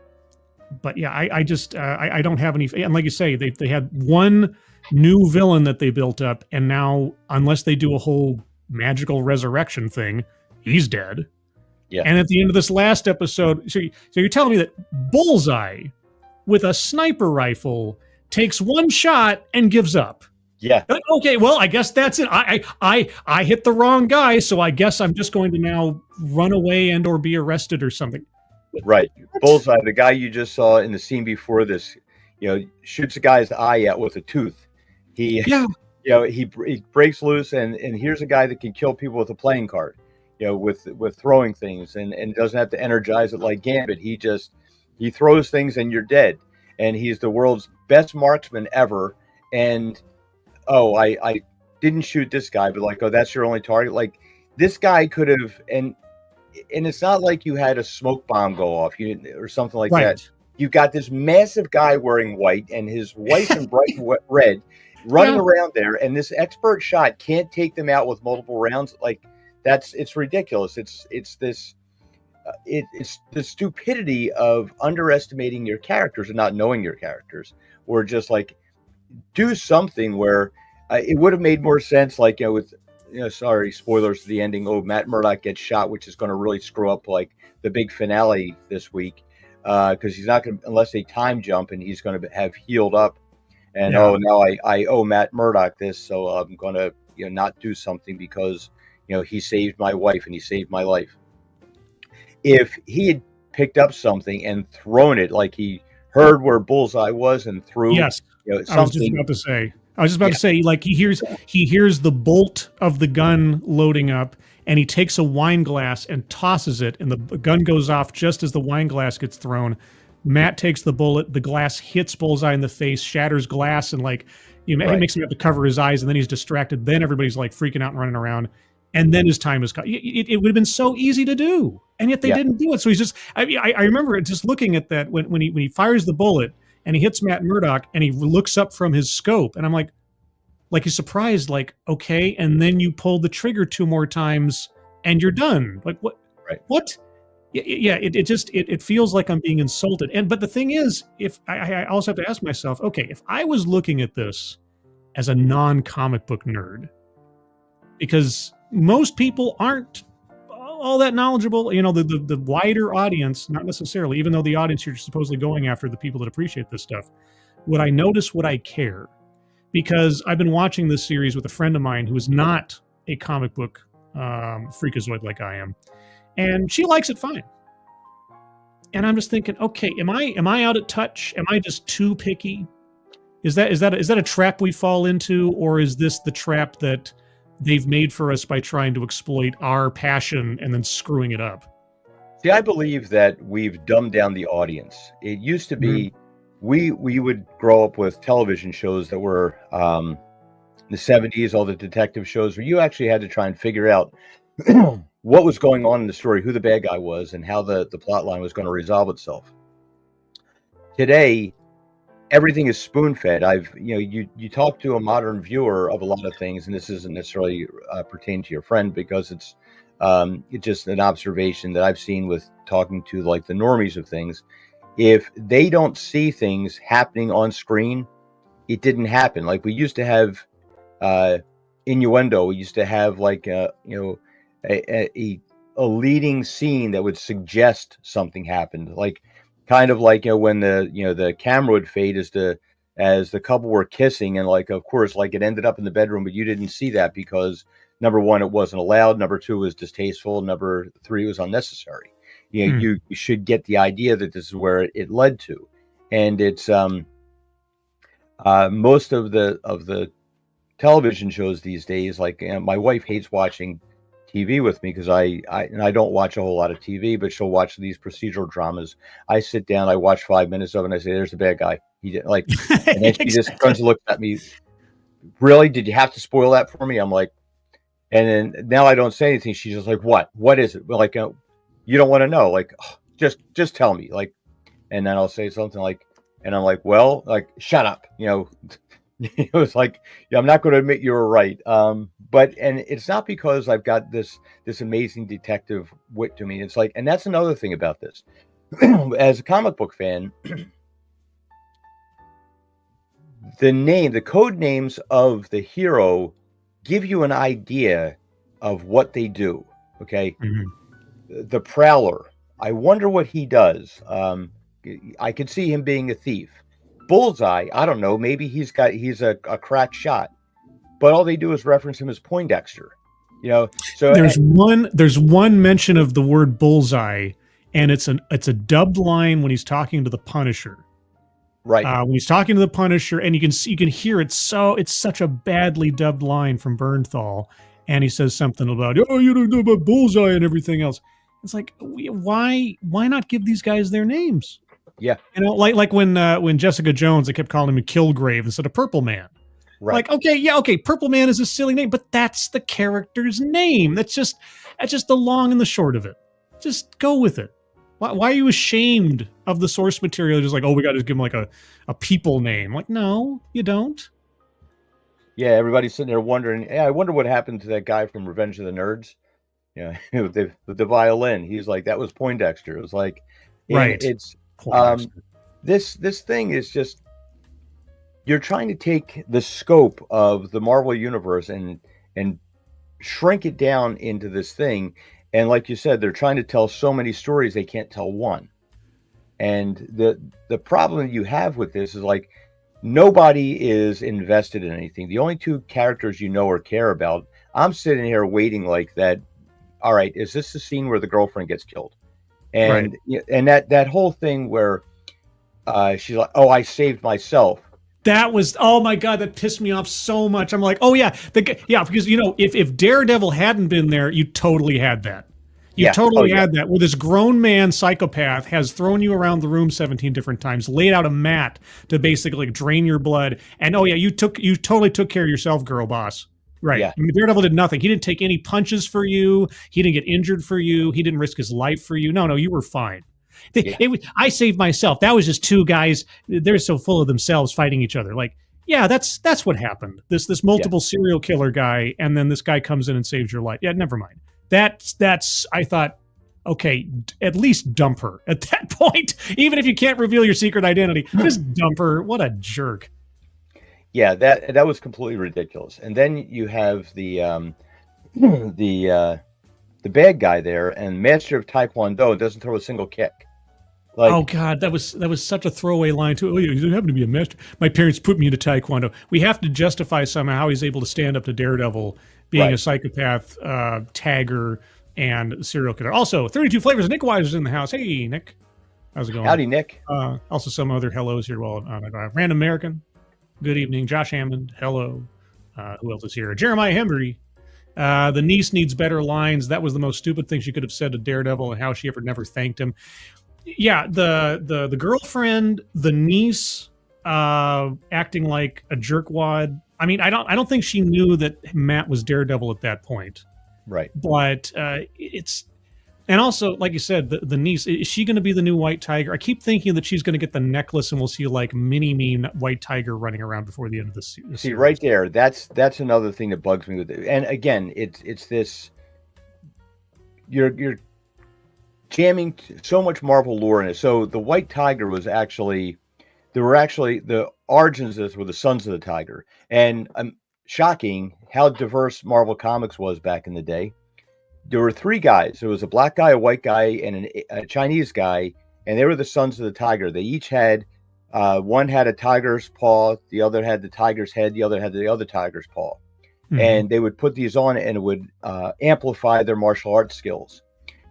But yeah, I just I don't have any. And like you say, they had one new villain that they built up, and now unless they do a whole magical resurrection thing, he's dead. Yeah. And at the end of this last episode, so you're telling me that Bullseye with a sniper rifle takes one shot and gives up? Yeah. Okay, well, I guess that's it. I hit the wrong guy, so I guess I'm just going to now run away and or be arrested or something. Right. Bullseye, the guy you just saw in the scene before this, shoots a guy's eye out with a tooth. He, Yeah. he breaks loose, and here's a guy that can kill people with a playing card, with throwing things, and doesn't have to energize it like Gambit. He throws things and you're dead. And he's the world's best marksman ever. And I didn't shoot this guy, but like, oh, that's your only target. Like, this guy could have, and it's not like you had a smoke bomb go off, or something like that. Right. You got this massive guy wearing white and his wife in bright red running around there, and this expert shot can't take them out with multiple rounds. Like, it's ridiculous. It's the stupidity of underestimating your characters and not knowing your characters, or just like do something where it would have made more sense. Like, with, sorry, spoilers to the ending. Oh, Matt Murdock gets shot, which is going to really screw up like the big finale this week, because he's not going to, unless they time jump, and he's going to have healed up. And now I owe Matt Murdock this, so I'm going to not do something because he saved my wife and he saved my life. If he had picked up something and thrown it, like he heard where Bullseye was and threw, yes, something. I was just about to say, like, he hears the bolt of the gun loading up, and he takes a wine glass and tosses it, and the gun goes off just as the wine glass gets thrown. Matt takes the bullet, the glass hits Bullseye in the face, shatters glass, and like, it makes him have to cover his eyes, and then he's distracted. Then everybody's like freaking out and running around. And then his time has come. It would have been so easy to do, and yet they didn't do it. So he's just. I remember just looking at that when he fires the bullet and he hits Matt Murdock and he looks up from his scope, and I'm like he's surprised, like, okay, and then you pull the trigger 2 more times and you're done. Like, what? Right. What? Yeah. It feels like I'm being insulted. But the thing is, if I also have to ask myself, okay, if I was looking at this as a non-comic book nerd, because most people aren't all that knowledgeable, the wider audience, not necessarily, even though the audience you're supposedly going after, the people that appreciate this stuff, would I notice, would I care? Because I've been watching this series with a friend of mine who is not a comic book freakazoid like I am, and she likes it fine. And I'm just thinking, okay, am I out of touch? Am I just too picky? Is that a trap we fall into, or is this the trap that they've made for us by trying to exploit our passion and then screwing it up? See, I believe that we've dumbed down the audience. It used to be, we would grow up with television shows that were in the 70s, all the detective shows, where you actually had to try and figure out what was going on in the story, who the bad guy was, and how the plot line was going to resolve itself. Today, everything is spoon-fed. You talk to a modern viewer of a lot of things, and this isn't necessarily pertain to your friend, because it's just an observation that I've seen with talking to like the normies of things. If they don't see things happening on screen, it didn't happen. Like, we used to have innuendo. We used to have like a leading scene that would suggest something happened. Like, kind of like when the camera would fade as the couple were kissing, and like, of course, like, it ended up in the bedroom, but you didn't see that because, number one, it wasn't allowed. Number two, it was distasteful. Number three, it was unnecessary. You should get the idea that this is where it led to, and it's most of the television shows these days. Like, my wife hates watching TV with me because I don't watch a whole lot of TV, but she'll watch these procedural dramas. I sit down, I watch 5 minutes of it, and I say, "There's the bad guy." He did, like, and then she just turns and looks at me. Really? Did you have to spoil that for me? I'm like, and then now I don't say anything. She's just like, "What? What is it?" Well, like, you don't want to know. Like, oh, just tell me. Like, and then I'll say something like, and I'm like, well, like, shut up. It was like, yeah, I'm not going to admit you were right. But it's not because I've got this amazing detective wit to me. It's like, and that's another thing about this. As a comic book fan, the code names of the hero give you an idea of what they do. Okay. The Prowler, I wonder what he does. I could see him being a thief. Bullseye, I don't know, maybe he's a crack shot, but all they do is reference him as Poindexter. So there's one mention of the word bullseye and it's a dubbed line when he's talking to the Punisher. Right. When he's talking to the Punisher, and you can hear it. It's such a badly dubbed line from Bernthal, and he says something about, oh, you don't know about Bullseye and everything else. It's like, why not give these guys their names? Yeah. You know, like when Jessica Jones, they kept calling him Kilgrave instead of Purple Man. Right. Like, okay, Purple Man is a silly name, but that's the character's name. That's just the long and the short of it. Just go with it. Why are you ashamed of the source material? Just like, oh, we got to give him like a people name. Like, no, you don't. Yeah, everybody's sitting there wondering, hey, I wonder what happened to that guy from Revenge of the Nerds. You know, with the violin. He's like, that was Poindexter. It was like, right. It's this thing is just, you're trying to take the scope of the Marvel universe and shrink it down into this thing. And like you said, they're trying to tell so many stories, they can't tell one. And the problem you have with this is like, nobody is invested in anything. The only two characters you know or care about, I'm sitting here waiting like that. All right, is this the scene where the girlfriend gets killed? And right. and that whole thing where she's like, oh, I saved myself. That was, oh my God, that pissed me off so much. I'm like, oh yeah, because you know, if Daredevil hadn't been there, you totally had that. You totally had that, where this grown man psychopath has thrown you around the room 17 different times, laid out a mat to basically drain your blood, and oh yeah, you totally took care of yourself, girl boss. Right. Yeah. I mean, Daredevil did nothing. He didn't take any punches for you. He didn't get injured for you. He didn't risk his life for you. No, you were fine. I saved myself. That was just two guys. They're so full of themselves fighting each other. Like, yeah, that's what happened. This multiple serial killer guy, and then this guy comes in and saves your life. Yeah, never mind. That's I thought, okay, at least dump her at that point. Even if you can't reveal your secret identity, just dump her. What a jerk. Yeah, that was completely ridiculous. And then you have the bad guy there, and Master of Taekwondo doesn't throw a single kick. Like, oh God, that was such a throwaway line too. Oh, you happen to be a master. My parents put me into Taekwondo. We have to justify somehow how he's able to stand up to Daredevil being a psychopath, tagger, and serial killer. Also, 32 Flavors. Nick Wise is in the house. Hey, Nick. How's it going? Howdy, Nick. Also, some other hellos here. Well, Random American. Good evening. Josh Hammond. Hello. Who else is here? Jeremiah Hembry. The niece needs better lines. That was the most stupid thing she could have said to Daredevil, and how she never thanked him. Yeah, the girlfriend, the niece, acting like a jerkwad. I mean, I don't think she knew that Matt was Daredevil at that point. Right. But and also, like you said, the niece, is she going to be the new White Tiger? I keep thinking that she's going to get the necklace, and we'll see like mean White Tiger running around before the end of the series. See, right there, that's another thing that bugs me with it. And again, it's this, you're jamming so much Marvel lore in it. So the White Tiger was actually, the origins of this were the Sons of the Tiger. And shocking how diverse Marvel Comics was back in the day. There were three guys. There was a black guy, a white guy, and a Chinese guy, and they were the Sons of the Tiger. They each had, one had a tiger's paw, the other had the tiger's head, the other had the other tiger's paw. Mm-hmm. And they would put these on, and it would amplify their martial arts skills.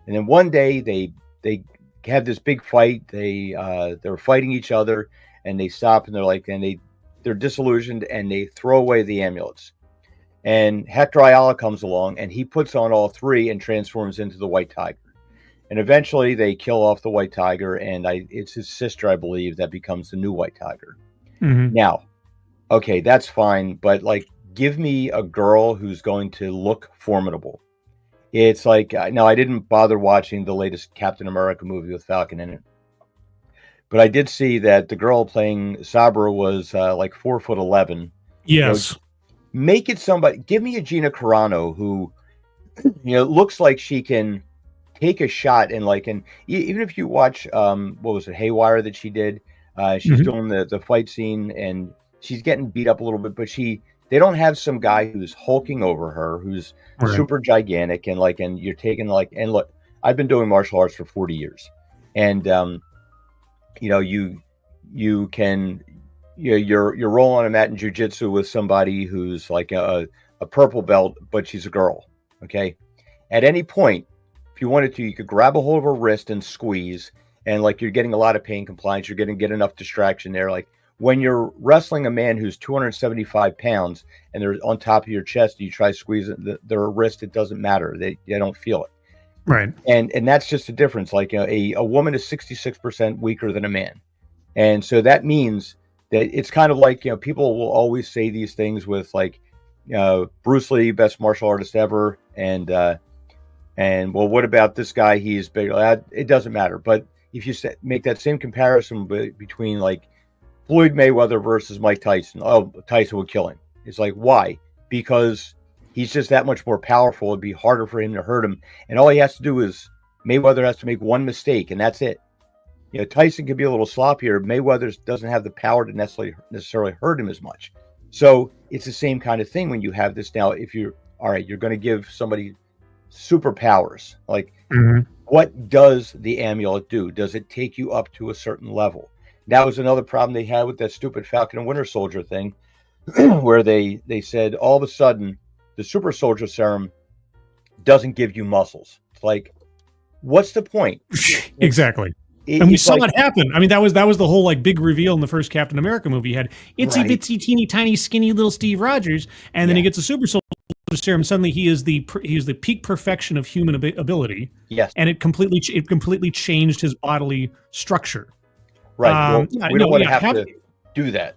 And then one day they had this big fight. They were fighting each other, and they stop, and they're disillusioned, and they throw away the amulets. And Hector Ayala comes along, and he puts on all three and transforms into the White Tiger. And eventually they kill off the White Tiger, and it's his sister, I believe, that becomes the new White Tiger. Mm-hmm. Now, okay, that's fine, but like, give me a girl who's going to look formidable. It's like, now I didn't bother watching the latest Captain America movie with Falcon in it, but I did see that the girl playing Sabra was like 4'11". Yes. So make it somebody. Give me a Gina Carano who, looks like she can take a shot, and even if you watch what was it, Haywire, that she did, she's doing the fight scene, and she's getting beat up a little bit, but they don't have some guy who's hulking over her, who's super gigantic, and you're taking and look, I've been doing martial arts for 40 years, and you can. You're rolling on a mat in jiu-jitsu with somebody who's like a purple belt, but she's a girl. Okay. At any point, if you wanted to, you could grab a hold of her wrist and squeeze, and like you're getting a lot of pain compliance. You're going to get enough distraction there. Like when you're wrestling a man who's 275 pounds and they're on top of your chest, you try squeezing their wrist. It doesn't matter. They don't feel it. Right. And that's just the difference. Like a woman is 66% weaker than a man, and so that means that it's kind of like people will always say these things with like Bruce Lee, best martial artist ever, and well, what about this guy? He's big. It doesn't matter. But if you make that same comparison between like Floyd Mayweather versus Mike Tyson, oh, Tyson would kill him. It's like, why? Because he's just that much more powerful. It'd be harder for him to hurt him. And all he has to do is Mayweather has to make one mistake, and that's it. Tyson could be a little sloppier. Mayweather doesn't have the power to necessarily hurt him as much. So it's the same kind of thing when you have this now. If you're all right, you're going to give somebody superpowers. Like, what does the amulet do? Does it take you up to a certain level? That was another problem they had with that stupid Falcon and Winter Soldier thing, where they said all of a sudden the super soldier serum doesn't give you muscles. It's like, what's the point? Exactly. And we saw it happen. I mean, that was the whole like big reveal in the first Captain America movie. You had itsy bitsy teeny tiny skinny little Steve Rogers, and then he gets a super soldier serum. Suddenly he is the peak perfection of human ability. Yes, and it completely changed his bodily structure. Right. We don't want to have to do that.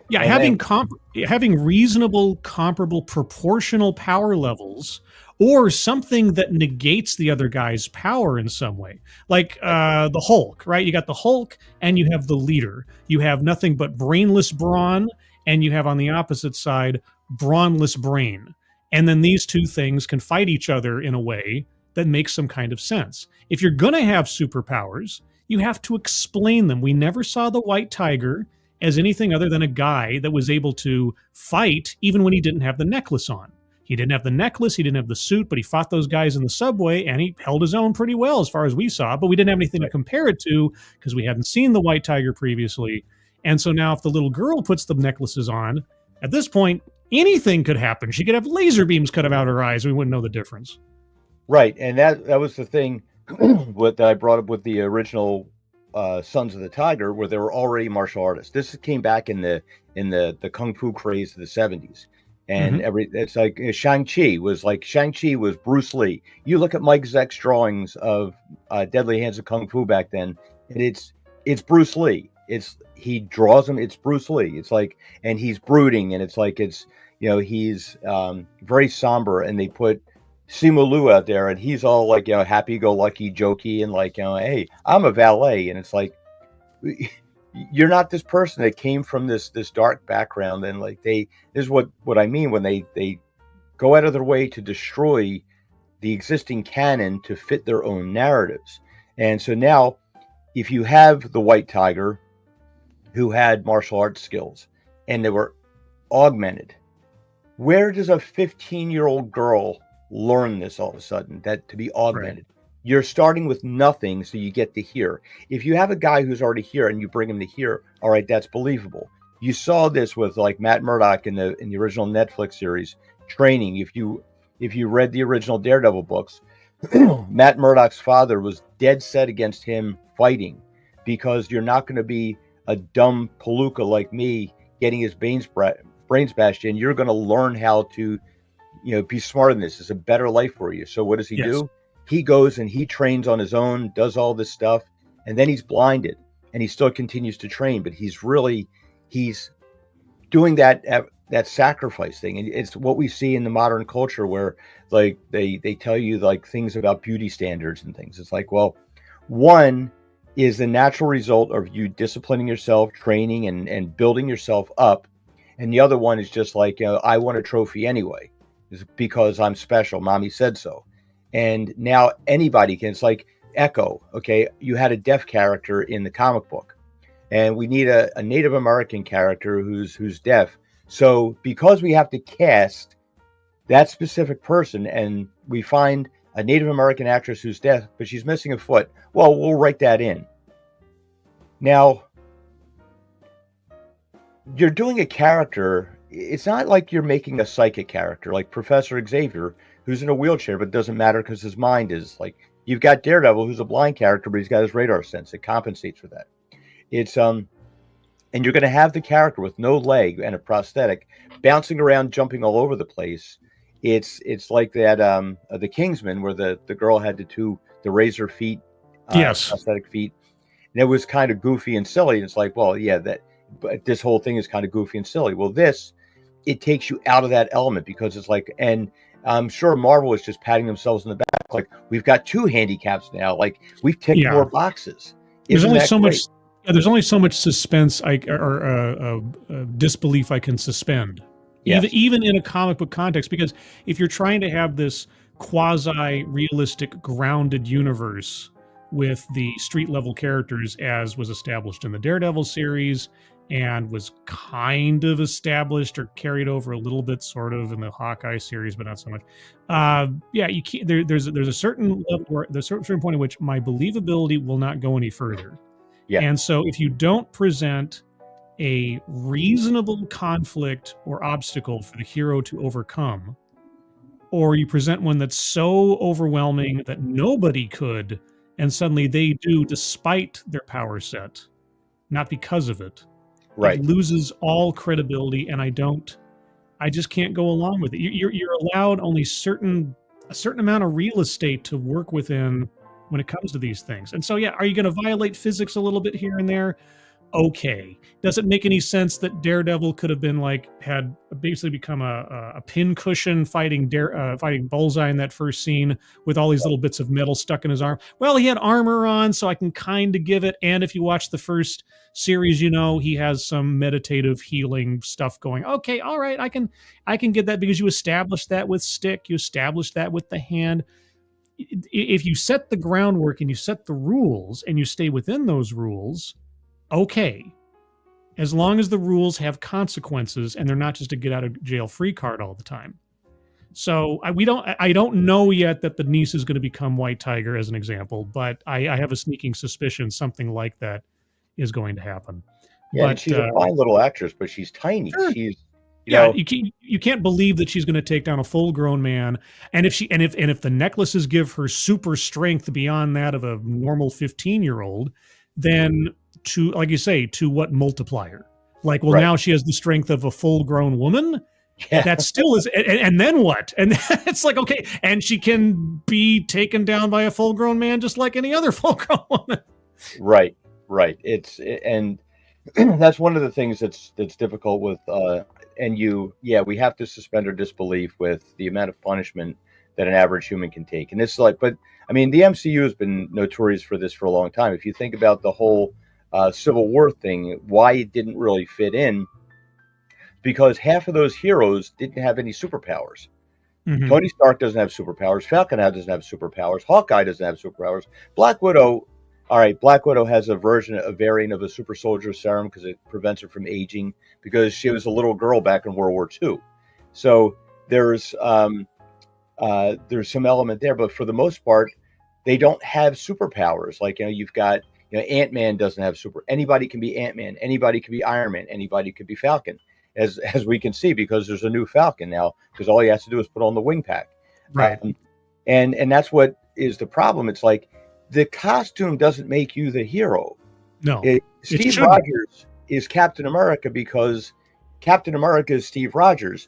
Yeah, having reasonable, comparable, proportional power levels, or something that negates the other guy's power in some way. Like the Hulk, right? You got the Hulk and you have the leader. You have nothing but brainless brawn, and you have on the opposite side brawnless brain. And then these two things can fight each other in a way that makes some kind of sense. If you're going to have superpowers, you have to explain them. We never saw the White Tiger as anything other than a guy that was able to fight even when he didn't have the necklace on. He didn't have the necklace, he didn't have the suit, but he fought those guys in the subway, and he held his own pretty well as far as we saw, but we didn't have anything to compare it to because we hadn't seen the White Tiger previously. And so now if the little girl puts the necklaces on, at this point, anything could happen. She could have laser beams cut out her eyes. We wouldn't know the difference. Right, and that was the thing that I brought up with the original Sons of the Tiger, where they were already martial artists. This came back in the kung fu craze of the 70s. And it's like Shang-Chi was Bruce Lee. You look at Mike Zeck's drawings of Deadly Hands of Kung Fu back then, and it's Bruce Lee. He draws him. It's Bruce Lee. It's like, and he's brooding, and it's like he's very somber. And they put Simu Liu out there, and he's all like happy-go-lucky, jokey, and like hey, I'm a valet, and it's like, you're not this person that came from this dark background. And like this is what I mean when they go out of their way to destroy the existing canon to fit their own narratives. And so now if you have the White Tiger who had martial arts skills and they were augmented, where does a 15-year-old girl learn this all of a sudden, that to be augmented? Right. You're starting with nothing, so you get to here. If you have a guy who's already here and you bring him to here, all right, that's believable. You saw this with like Matt Murdock in the original Netflix series Training. If you read the original Daredevil books, Matt Murdock's father was dead set against him fighting, because you're not going to be a dumb palooka like me getting his brains bashed in. You're going to learn how to be smart in this. It's a better life for you. So what does he do? He goes and he trains on his own, does all this stuff, and then he's blinded, and he still continues to train. But he's doing that sacrifice thing, and it's what we see in the modern culture, where like they tell you like things about beauty standards and things. It's like, well, one is the natural result of you disciplining yourself, training, and building yourself up, and the other one is just like, I want a trophy anyway, it's because I'm special. Mommy said so. And now anybody can. It's like Echo. Okay, you had a deaf character in the comic book, and we need a Native American character who's deaf. So because we have to cast that specific person, and we find a Native American actress who's deaf, but she's missing a foot, well, we'll write that in. Now, you're doing a character. It's not like you're making a psychic character like Professor Xavier, who's in a wheelchair, but it doesn't matter because his mind is like You've got Daredevil, who's a blind character, but he's got his radar sense. It compensates for that. It's and you're going to have the character with no leg and a prosthetic bouncing around, jumping all over the place. It's like that the Kingsman, where the girl had the razor feet, Yes. prosthetic feet, and it was kind of goofy and silly. And it's like, well, yeah, but this whole thing is kind of goofy and silly. Well, it takes you out of that element, because it's like, and I'm sure Marvel is just patting themselves in the back, like, we've got 2 handicaps now, like, we've ticked more boxes. There's Isn't only that so great? much. Yeah, there's only so much suspense or disbelief I can suspend, Yes. even in a comic book context. Because if you're trying to have this quasi-realistic, grounded universe with the street-level characters, as was established in the Daredevil series, and was kind of established or carried over a little bit, sort of, in the Hawkeye series, but not so much. Yeah, you can't. There's a certain level where there's a certain point at which my believability will not go any further. Yeah. And so if you don't present a reasonable conflict or obstacle for the hero to overcome, or you present one that's so overwhelming that nobody could, and suddenly they do despite their power set, not because of it, Right. it loses all credibility, and I just can't go along with it. You're allowed only a certain amount of real estate to work within when it comes to these things. And so, yeah, are you going to violate physics a little bit here and there? Okay. Does it make any sense that Daredevil could have been had basically become a pincushion fighting Bullseye in that first scene with all these little bits of metal stuck in his arm? Well, he had armor on, so I can kind of give it. And if you watch the first series, he has some meditative healing stuff going. Okay, all right, I can get that, because you established that with Stick, you established that with the hand. If you set the groundwork and you set the rules and you stay within those rules, okay, as long as the rules have consequences and they're not just a get out of jail free card all the time. So I don't know yet that the niece is going to become White Tiger, as an example, but I have a sneaking suspicion something like that is going to happen. Yeah, but and she's a fine little actress, but she's tiny. Sure. She's you can't believe that she's going to take down a full grown man. And if the necklaces give her super strength beyond that of a normal 15-year-old, then to, like you say, to what multiplier? Like, well, Right. now she has the strength of a full grown woman. Yeah. That still is, and then what? And it's like, okay, and she can be taken down by a full grown man just like any other full grown woman. Right. And that's one of the things that's difficult with we have to suspend our disbelief with the amount of punishment that an average human can take. And it's like, but I mean, the MCU has been notorious for this for a long time. If you think about the whole Civil War thing, why it didn't really fit in, because half of those heroes didn't have any superpowers. Mm-hmm. Tony Stark doesn't have superpowers. Falcon doesn't have superpowers. Hawkeye doesn't have superpowers. Black Widow has a variant of a super soldier serum because it prevents her from aging, because she was a little girl back in World War II. So there's some element there, but for the most part, they don't have superpowers. Like, you've got, Ant-Man doesn't have anybody can be Ant-Man, anybody can be Iron Man, anybody could be Falcon, as we can see, because there's a new Falcon now, because all he has to do is put on the wing pack. Right. And that's what is the problem. It's like, the costume doesn't make you the hero. No. Steve Rogers is Captain America because Captain America is Steve Rogers.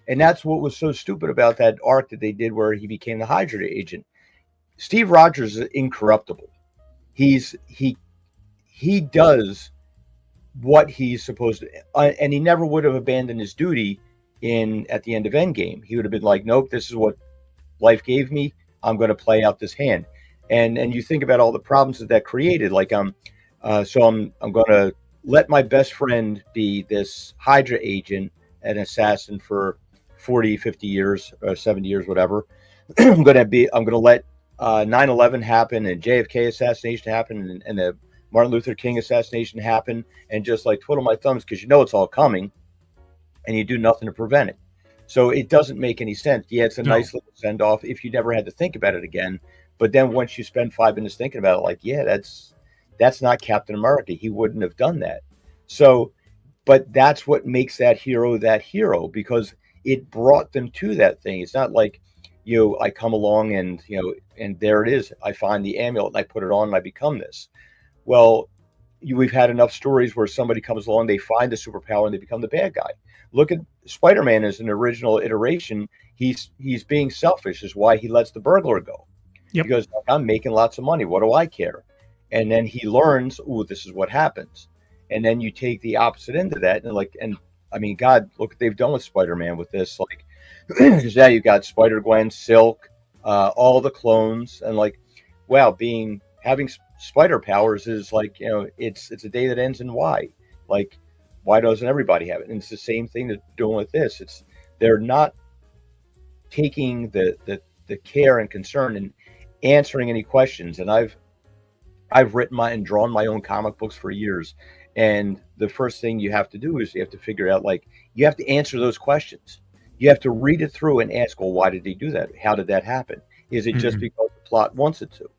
And that's what was so stupid about that arc that they did where he became the Hydra agent. Steve Rogers is incorruptible. He does what he's supposed to, and he never would have abandoned his duty at the end of Endgame. He would have been like, nope, this is what life gave me. I'm going to play out this hand. And you think about all the problems that created. Like, so I'm going to let my best friend be this Hydra agent, an assassin for 40, 50 years, 70 years, whatever. I'm going to let 9/11 happen and JFK assassination happen and the Martin Luther King assassination happen, and just like twiddle my thumbs because it's all coming, and you do nothing to prevent it. So it doesn't make any sense. Yeah, it's a nice little send off if you never had to think about it again. But then once you spend 5 minutes thinking about it, like, yeah, that's not Captain America. He wouldn't have done that. So, but that's what makes that hero, because it brought them to that thing. It's not like, I come along and, and there it is. I find the amulet and I put it on and I become this. Well, we've had enough stories where somebody comes along, they find the superpower and they become the bad guy. Look at Spider-Man as an original iteration. He's being selfish is why he lets the burglar go. Yep. He goes, I'm making lots of money. What do I care? And then he learns, oh, this is what happens. And then you take the opposite end of that. And I mean, God, look what they've done with Spider-Man with this. Like, because now you've got Spider-Gwen, Silk, all the clones. And like, wow, having spider powers is like, it's a day that ends in Y. Like, why doesn't everybody have it? And it's the same thing they're doing with this. They're not taking the care and concern and answering any questions. And I've written and drawn my own comic books for years. And the first thing you have to do is you have to figure out, like, you have to answer those questions. You have to read it through and ask, well, why did they do that? How did that happen? Is it just because the plot wants it to?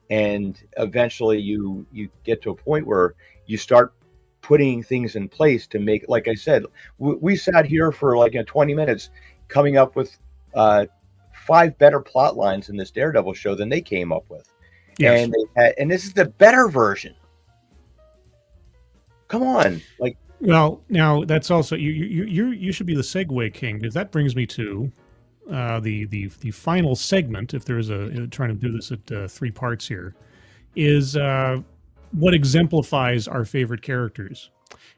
And eventually you get to a point where you start putting things in place to make, like I said, we sat here for like 20 minutes coming up with 5 better plot lines in this Daredevil show than they came up with. Yes. And this is the better version. Come on, like. Well, now that's also you should be the segue king, because that brings me to the final segment. If there's trying to do this at 3 parts here, is what exemplifies our favorite characters.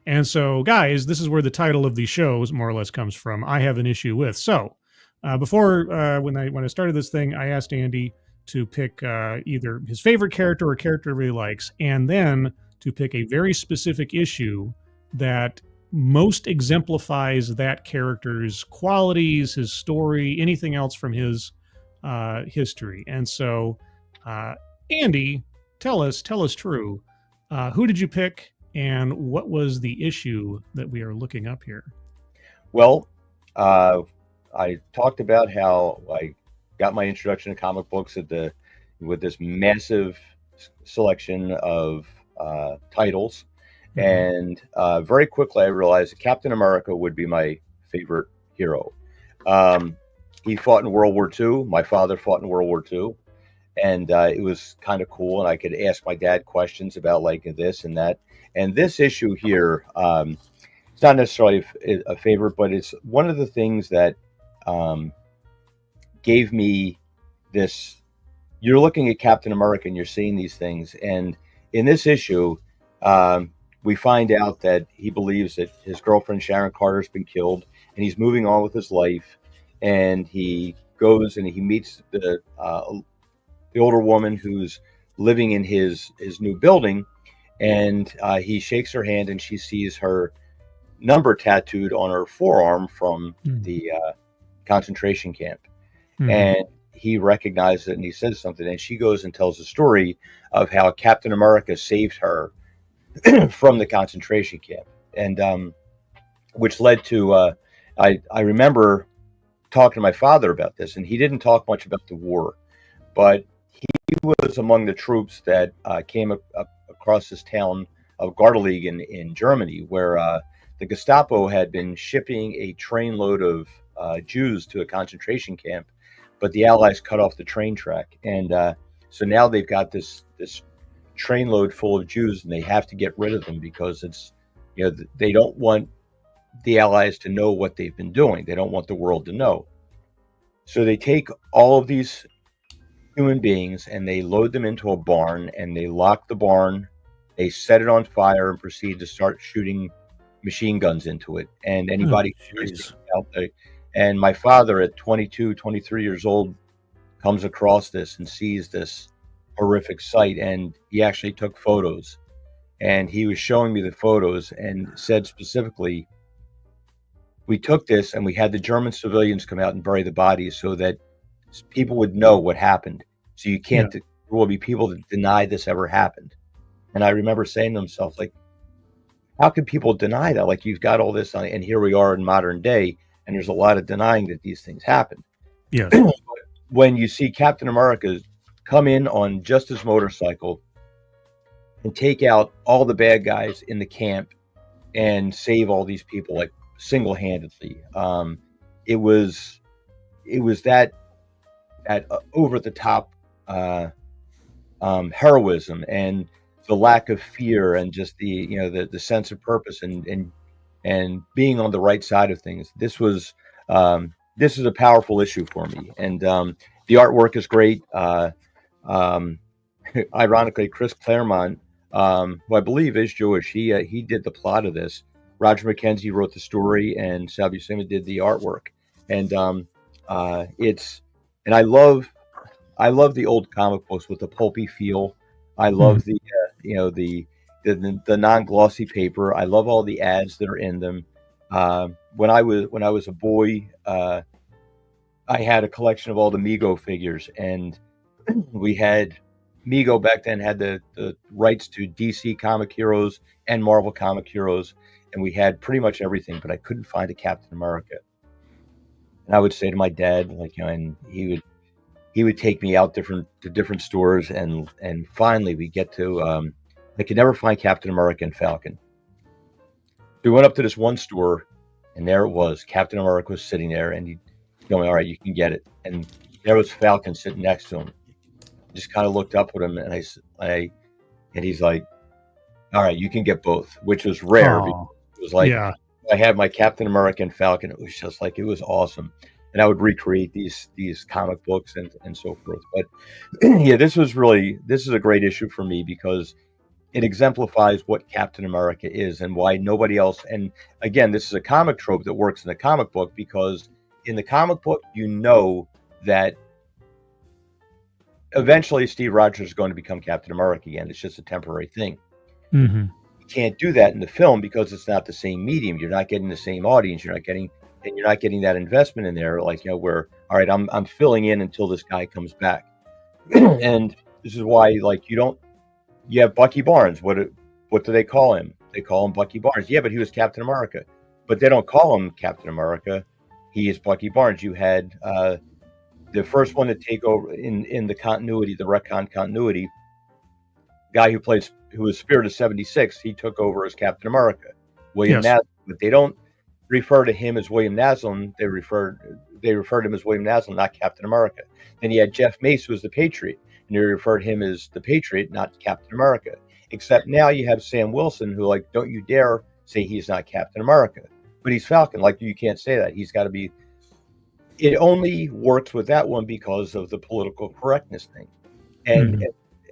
And so, guys, this is where the title of the show more or less comes from. I have an issue with. So before when I started this thing, I asked Andy to pick either his favorite character or a character he really likes, and then to pick a very specific issue that most exemplifies that character's qualities, his story, anything else from his history. And so, Andy, tell us true. Who did you pick, and what was the issue that we are looking up here? Well, I talked about how I got my introduction to comic books with this massive selection of titles. And very quickly I realized that Captain America would be my favorite hero. He fought in World War II. My father fought in World War II. And it was kind of cool. And I could ask my dad questions about like this and that. And this issue here, it's not necessarily a favorite, but it's one of the things that gave me this. You're looking at Captain America and you're seeing these things. And in this issue, we find out that he believes that his girlfriend Sharon Carter's been killed, and he's moving on with his life. And he goes and he meets the older woman who's living in his new building, and he shakes her hand, and she sees her number tattooed on her forearm from the concentration camp. And he recognizes it, and he says something, and she goes and tells the story of how Captain America saved her from the concentration camp, and which led to I remember talking to my father about this, and he didn't talk much about the war, but he was among the troops that came up across this town of Gardelegen in Germany, where the Gestapo had been shipping a trainload of Jews to a concentration camp, but the Allies cut off the train track, and so now they've got this trainload full of Jews, and they have to get rid of them because it's, they don't want the Allies to know what they've been doing. They don't want the world to know. So they take all of these human beings and they load them into a barn, and they lock the barn, they set it on fire, and proceed to start shooting machine guns into it. And anybody out there. And my father at 22, 23 years old comes across this and sees this horrific sight, and he actually took photos, and he was showing me the photos and said specifically, we took this and we had the German civilians come out and bury the bodies so that people would know what happened. So you can't, there will be people that deny this ever happened. And I remember saying to myself, like, how can people deny that? Like, you've got all this on, and here we are in modern day, and there's a lot of denying that these things happen. Yeah. When you see Captain America come in on just his motorcycle and take out all the bad guys in the camp and save all these people, like, single-handedly, it was that that over the top heroism and the lack of fear and just the sense of purpose and being on the right side of things. This is a powerful issue for me, and the artwork is great. Um, Ironically, Chris Claremont, who I believe is Jewish, he did the plot of this. Roger McKenzie wrote the story, and Sal Buscema did the artwork. And it's and I love the old comic books with the pulpy feel. I love the non-glossy paper. I love all the ads that are in them. When I was a boy, I had a collection of all the Mego figures, and we had Mego back then had the rights to DC comic heroes and Marvel comic heroes, and we had pretty much everything, but I couldn't find a Captain America. And I would say to my dad, and he would take me out to different stores, and finally we get to I could never find Captain America and Falcon. We went up to this one store, and there it was. Captain America was sitting there, and he told me, "All right, you can get it." And there was Falcon sitting next to him. I just kind of looked up at him, and and he's like, "All right, you can get both," which was rare. Because it was like, yeah. I had my Captain America and Falcon. It was just like, it was awesome. And I would recreate these comic books and so forth. But yeah, this is a great issue for me because it exemplifies what Captain America is and why nobody else. And again, this is a comic trope that works in the comic book, because in the comic book, you know that eventually Steve Rogers is going to become Captain America again. It's just a temporary thing. Mm-hmm. You can't do that in the film because it's not the same medium. You're not getting the same audience. You're not getting that investment in there. Where, all right, I'm filling in until this guy comes back. And this is why, you have Bucky Barnes. What do they call him? They call him Bucky Barnes. Yeah, but he was Captain America. But they don't call him Captain America. He is Bucky Barnes. You had the first one to take over in the continuity, the retcon continuity. Guy who was Spirit of 76, he took over as Captain America, William Naslund. But they don't refer to him as William Naslund. They refer to him as William Naslund, not Captain America. Then you had Jeff Mace, who was the Patriot, and they referred to him as the Patriot, not Captain America. Except now you have Sam Wilson, who, don't you dare say he's not Captain America, but he's Falcon. You can't say that. He's got to be. It only works with that one because of the political correctness thing, and.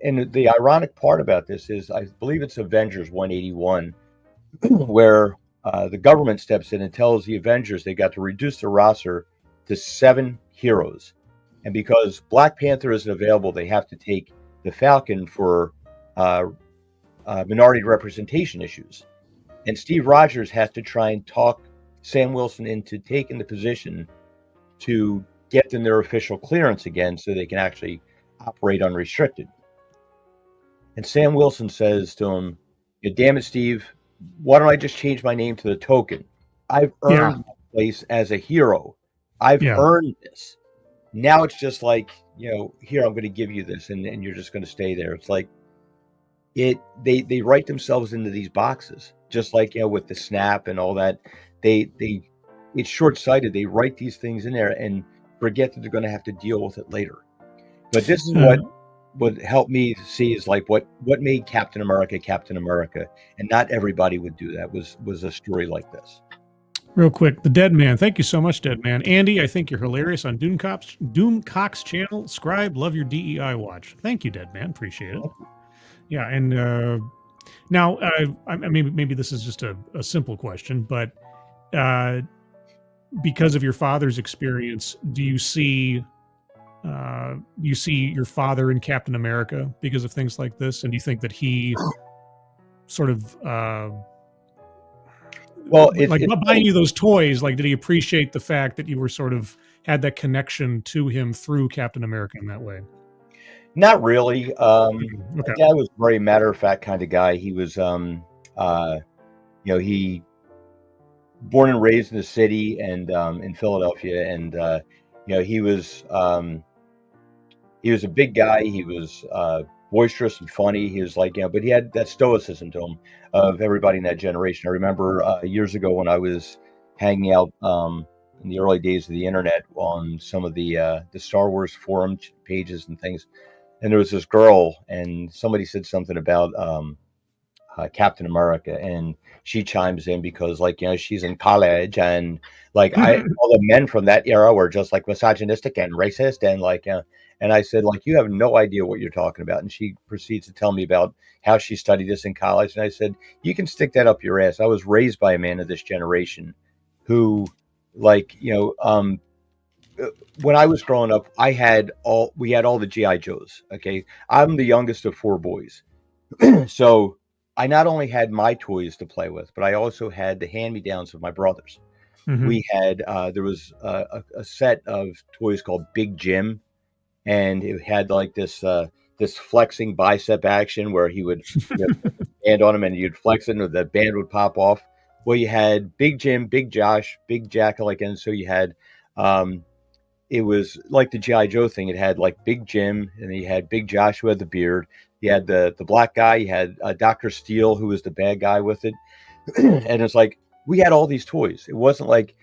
And the ironic part about this is, I believe it's Avengers 181, where the government steps in and tells the Avengers they got to reduce the roster to 7 heroes. And because Black Panther isn't available, they have to take the Falcon for minority representation issues. And Steve Rogers has to try and talk Sam Wilson into taking the position to get them their official clearance again so they can actually operate unrestricted. And Sam Wilson says to him, "Damn it, Steve, why don't I just change my name to the Token? I've earned my place as a hero. I've earned this. Now it's just here, I'm going to give you this, and you're just going to stay there." It's they write themselves into these boxes, just with the snap and all that. It's short-sighted. They write these things in there and forget that they're going to have to deal with it later. But this is what helped me see is what made Captain America, and not everybody would do that. Was a story like this. Real quick, the Dead Man. Thank you so much, Dead Man. Andy, I think you're hilarious on Doomcock's channel. Scribe, love your DEI watch. Thank you, Dead Man. Appreciate it. Yeah, and now maybe this is just a simple question, but because of your father's experience, do you see your father in Captain America because of things like this? And do you think that he sort of buying you those toys, did he appreciate the fact that you were sort of had that connection to him through Captain America in that way? Not really. My dad was a very matter-of-fact kind of guy. He was he born and raised in the city and in Philadelphia, and he was a big guy. He was boisterous and funny. He was but he had that stoicism to him of everybody in that generation. I remember years ago when I was hanging out in the early days of the internet on some of the Star Wars forum pages and things. And there was this girl, and somebody said something about Captain America, and she chimes in because, like, she's in college, and like all the men from that era were just like misogynistic and racist, and like, and I said, like, you have no idea what you're talking about, and she proceeds to tell me about how she studied this in college, and I said, you can stick that up your ass. I was raised by a man of this generation, who, like, when I was growing up, we had all the GI Joes. Okay, I'm the youngest of four boys. So I not only had my toys to play with, but I also had the hand-me-downs of my brothers. Mhm. We had there was a set of toys called Big Jim, and it had like this flexing bicep action where he would put the band on him and you'd flex it and the band would pop off. Well, you had Big Jim, Big Josh, Big Jack, like, and so you had it was like the G.I. Joe thing. It had like Big Jim, and you had Big Josh who had the beard. You had the black guy. You had Dr. Steele, who was the bad guy with it. And it's like, we had all these toys. It wasn't like,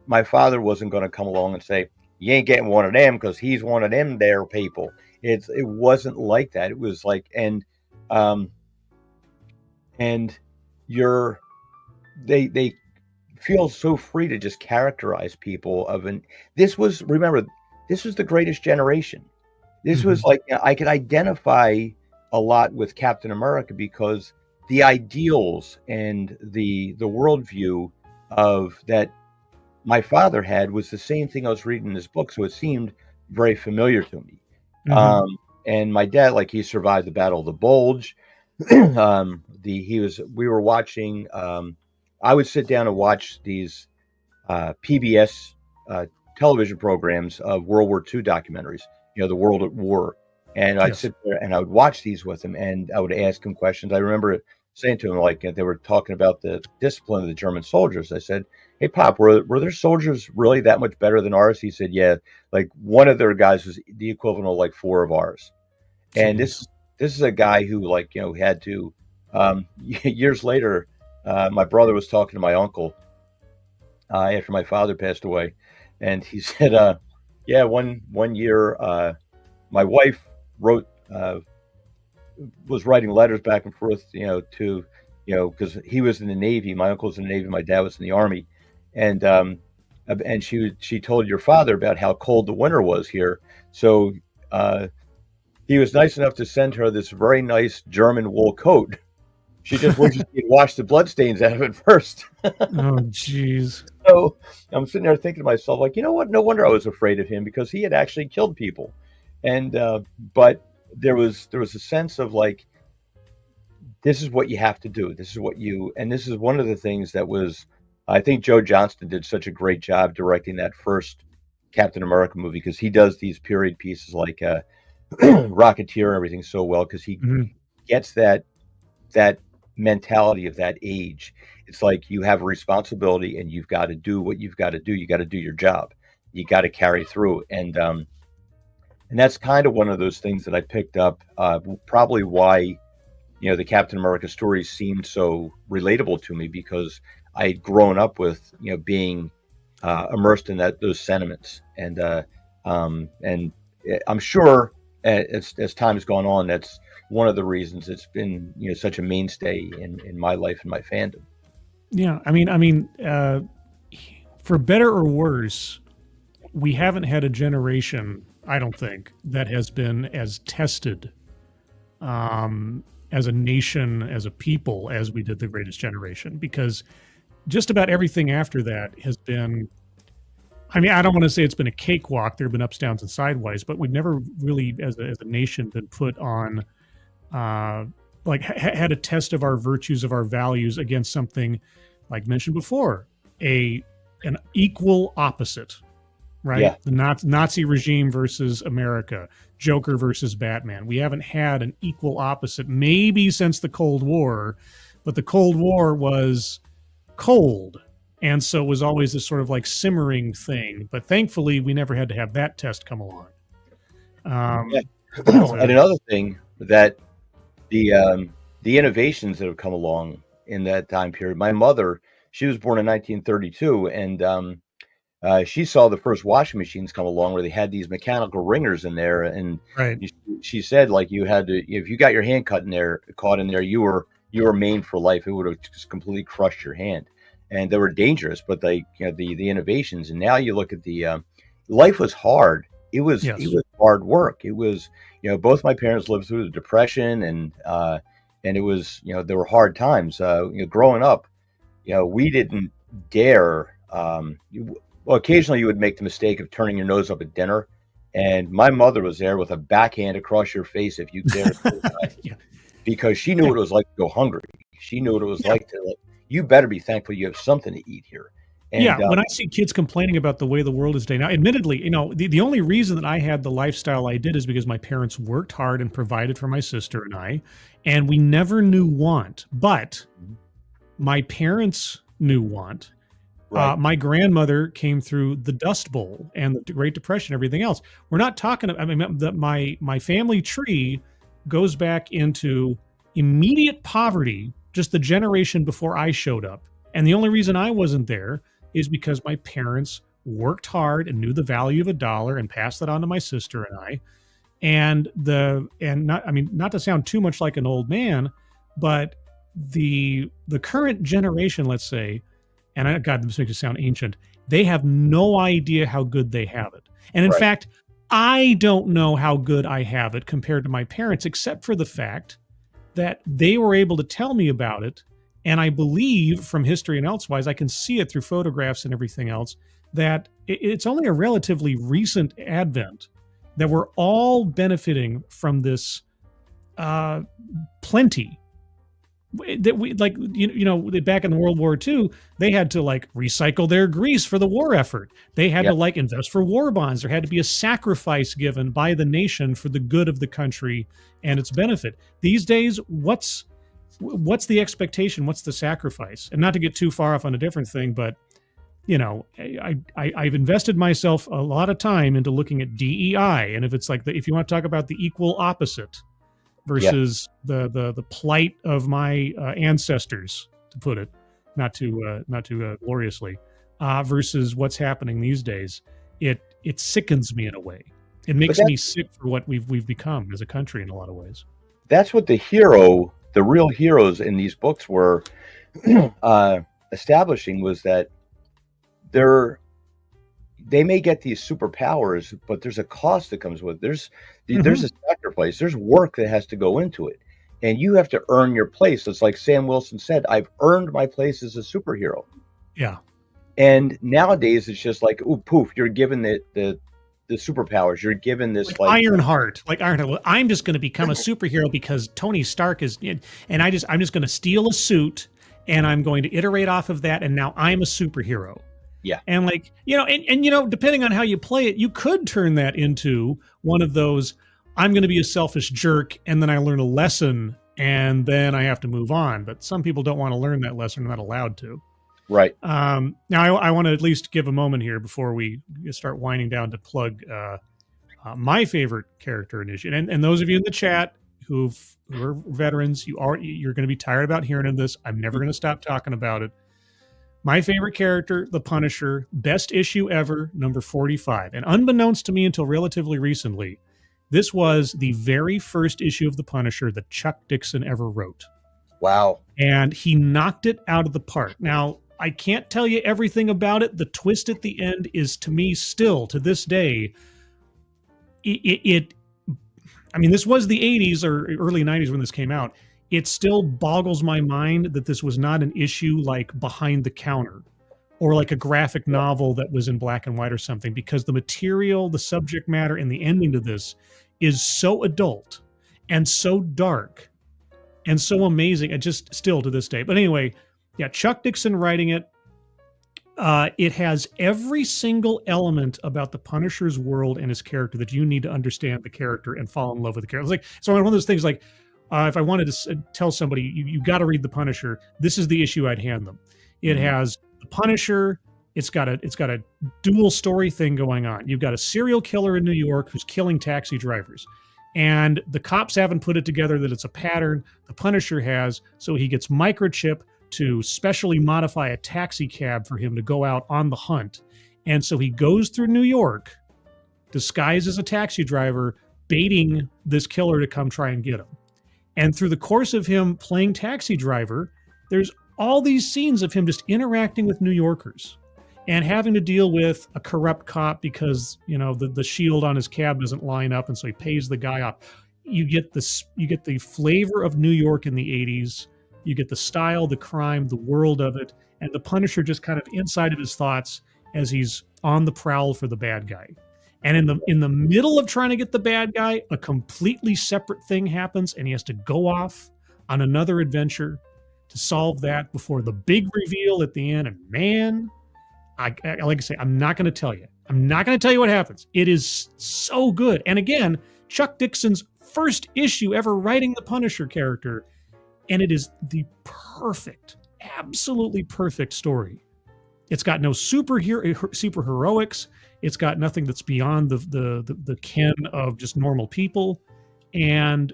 my father wasn't going to come along and say, you ain't getting one of them because he's one of them there people. It wasn't like that. It was like, um, and you're, they feel so free to just characterize people remember, this was the greatest generation. This was like, I could identify a lot with Captain America because the ideals and the worldview of that my father had was the same thing I was reading in his book. So it seemed very familiar to me. And my dad, like, he survived the Battle of the Bulge. We were watching, I would sit down and watch these PBS television programs of World War II documentaries, the World at War. And I'd sit there and I would watch these with him and I would ask him questions. I remember saying to him, like, they were talking about the discipline of the German soldiers. I said, hey, Pop, were their soldiers really that much better than ours? He said, yeah, like one of their guys was the equivalent of like four of ours. And this is a guy who, like, had to, years later, my brother was talking to my uncle after my father passed away. And he said, yeah, one year, my wife was writing letters back and forth, to, because he was in the Navy, my uncle was in the Navy, my dad was in the Army, and she told your father about how cold the winter was here, so he was nice enough to send her this very nice German wool coat. She just wishes he'd wash the bloodstains out of it first. Oh, jeez. So I'm sitting there thinking to myself, like, you know what? No wonder I was afraid of him because he had actually killed people, and but there was a sense of like, this is what you have to do. This is and this is one of the things that was, I think Joe Johnston did such a great job directing that first Captain America movie because he does these period pieces like Rocketeer and everything so well because he gets that mentality of that age. It's like you have a responsibility and you've got to do what you've got to do. You got to do your job. You got to carry through. And that's kind of one of those things that I picked up, probably why, the Captain America stories seemed so relatable to me because I had grown up with, being immersed in those sentiments. And I'm sure as time has gone on, that's one of the reasons it's been, such a mainstay in my life and my fandom. Yeah, I mean, for better or worse, we haven't had a generation, I don't think, that has been as tested as a nation, as a people, as we did the Greatest Generation, because just about everything after that has been, I mean, I don't want to say it's been a cakewalk. There have been ups, downs, and sideways, but we've never really, as a nation, been put on, had a test of our virtues, of our values against something, like mentioned before, an equal opposite, right? Yeah. The Nazi regime versus America, Joker versus Batman. We haven't had an equal opposite, maybe since the Cold War, but the Cold War was cold. And so it was always this sort of like simmering thing. But thankfully, we never had to have that test come along. And another thing that the innovations that have come along in that time period, my mother, she was born in 1932, and She saw the first washing machines come along where they had these mechanical wringers in there, and Right. she said like you had to, if you got your hand caught in there, you were maimed for life. It would have just completely crushed your hand, and they were dangerous. But like, the innovations, and now you look at the life was hard. It Yes. was hard work. It was, both my parents lived through the Depression, and it was, there were hard times. Growing up, we didn't dare. Well, occasionally you would make the mistake of turning your nose up at dinner, and my mother was there with a backhand across your face if you dared, Yeah. because she knew Yeah. what it was like to go hungry. She knew what it was Yeah. like to, like, you better be thankful you have something to eat here. Yeah, And when I see kids complaining about the way the world is today, now, admittedly, the only reason that I had the lifestyle I did is because my parents worked hard and provided for my sister and I, and we never knew want. But my parents knew want. right, My grandmother came through the Dust Bowl and the Great Depression, and everything else. We're not talking. I mean, my family tree goes back into immediate poverty, just the generation before I showed up. And the only reason I wasn't there is because my parents worked hard and knew the value of a dollar and passed that on to my sister and I. And not, I mean, not to sound too much like an old man, but the current generation, let's say, and God, this makes it sound ancient. They have no idea how good they have it. And in right. fact, I don't know how good I have it compared to my parents, except for the fact that they were able to tell me about it. And I believe from history and elsewise, I can see it through photographs and everything else, that it's only a relatively recent advent that we're all benefiting from this plenty that we like. Back in World War II, they had to like recycle their grease for the war effort. They had Yeah. to like invest for war bonds. There had to be a sacrifice given by the nation for the good of the country and its benefit. These days, what's the expectation? What's the sacrifice? And not to get too far off on a different thing, but I've invested myself a lot of time into looking at DEI, and if it's like if you want to talk about the equal opposite Yeah. versus the plight of my ancestors, to put it not too gloriously, versus what's happening these days, it sickens me in a way. It But makes me sick for what we've become as a country in a lot of ways. that's what the real heroes in these books were establishing, was that they may get these superpowers, but there's a cost that comes with it. There's a sacrifice. There's work that has to go into it, and you have to earn your place. It's like Sam Wilson said, "I've earned my place as a superhero." Yeah. And nowadays, it's just like, ooh, poof! You're given the superpowers. You're given this like Ironheart. Well, I'm just going to become a superhero because Tony Stark is, and I'm just going to steal a suit and I'm going to iterate off of that, and now I'm a superhero. yeah, And like, and depending on how you play it, you could turn that into one of those, I'm going to be a selfish jerk, and then I learn a lesson, and then I have to move on. But some people don't want to learn that lesson; they're not allowed to. right. Now, I want to at least give a moment here before we start winding down to plug my favorite character initiative. And those of you in the chat who are veterans, you're going to be tired about hearing of this. I'm never going to stop talking about it. My favorite character, the Punisher, best issue ever, number 45. And unbeknownst to me until relatively recently, this was the very first issue of the Punisher that Chuck Dixon ever wrote. Wow. And he knocked it out of the park. Now, I can't tell you everything about it. The twist at the end is, to me, still to this day, I mean, this was the 80s or early 90s when this came out. It still boggles my mind that this was not an issue like Behind the Counter or like a graphic novel that was in black and white or something, because the material, the subject matter, and the ending to this is so adult and so dark and so amazing, and just still to this day. But anyway, yeah, Chuck Dixon writing it. It has every single element about the Punisher's world and his character that you need to understand the character and fall in love with the character. It's like, so one of those things like, if I wanted to tell somebody, you got to read the Punisher, this is the issue I'd hand them. It has the Punisher. It's got a dual story thing going on. You've got a serial killer in New York who's killing taxi drivers, and the cops haven't put it together that it's a pattern. The Punisher has, so he gets microchip to specially modify a taxi cab for him to go out on the hunt. And so he goes through New York, disguised as a taxi driver, baiting this killer to come try and get him. And through the course of him playing taxi driver, there's all these scenes of him just interacting with New Yorkers and having to deal with a corrupt cop because, you know, the shield on his cab doesn't line up, and so he pays the guy off. You get the flavor of New York in the 80s. You get the style, the crime, the world of it, and the Punisher just kind of inside of his thoughts as he's on the prowl for the bad guy. And in the middle of trying to get the bad guy, a completely separate thing happens, and he has to go off on another adventure to solve that before the big reveal at the end. And man, I like I say, I'm not going to tell you. I'm not going to tell you what happens. It is so good. And again, Chuck Dixon's first issue ever writing the Punisher character, and it is the perfect, absolutely perfect story. It's got no super heroics. It's got nothing that's beyond the ken of just normal people, and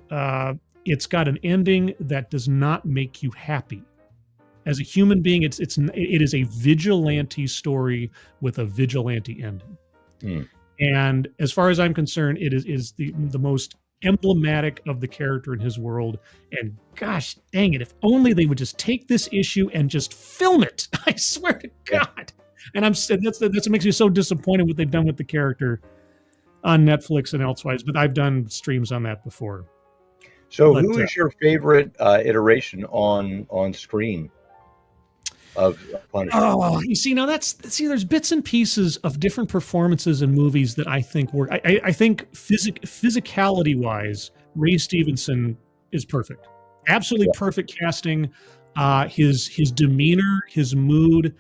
it's got an ending that does not make you happy. As a human being, it is a vigilante story with a vigilante ending. Mm. And as far as I'm concerned, it is the most emblematic of the character in his world. And gosh dang it, if only they would just take this issue and just film it. I swear to God. And that's what makes me so disappointed what they've done with the character on Netflix and elsewise. But I've done streams on that before. So who is your favorite iteration on screen of Punisher? Oh, you see, now there's bits and pieces of different performances in movies that I think work. I think physicality wise, Ray Stevenson is perfect. Absolutely perfect casting. His demeanor, his mood.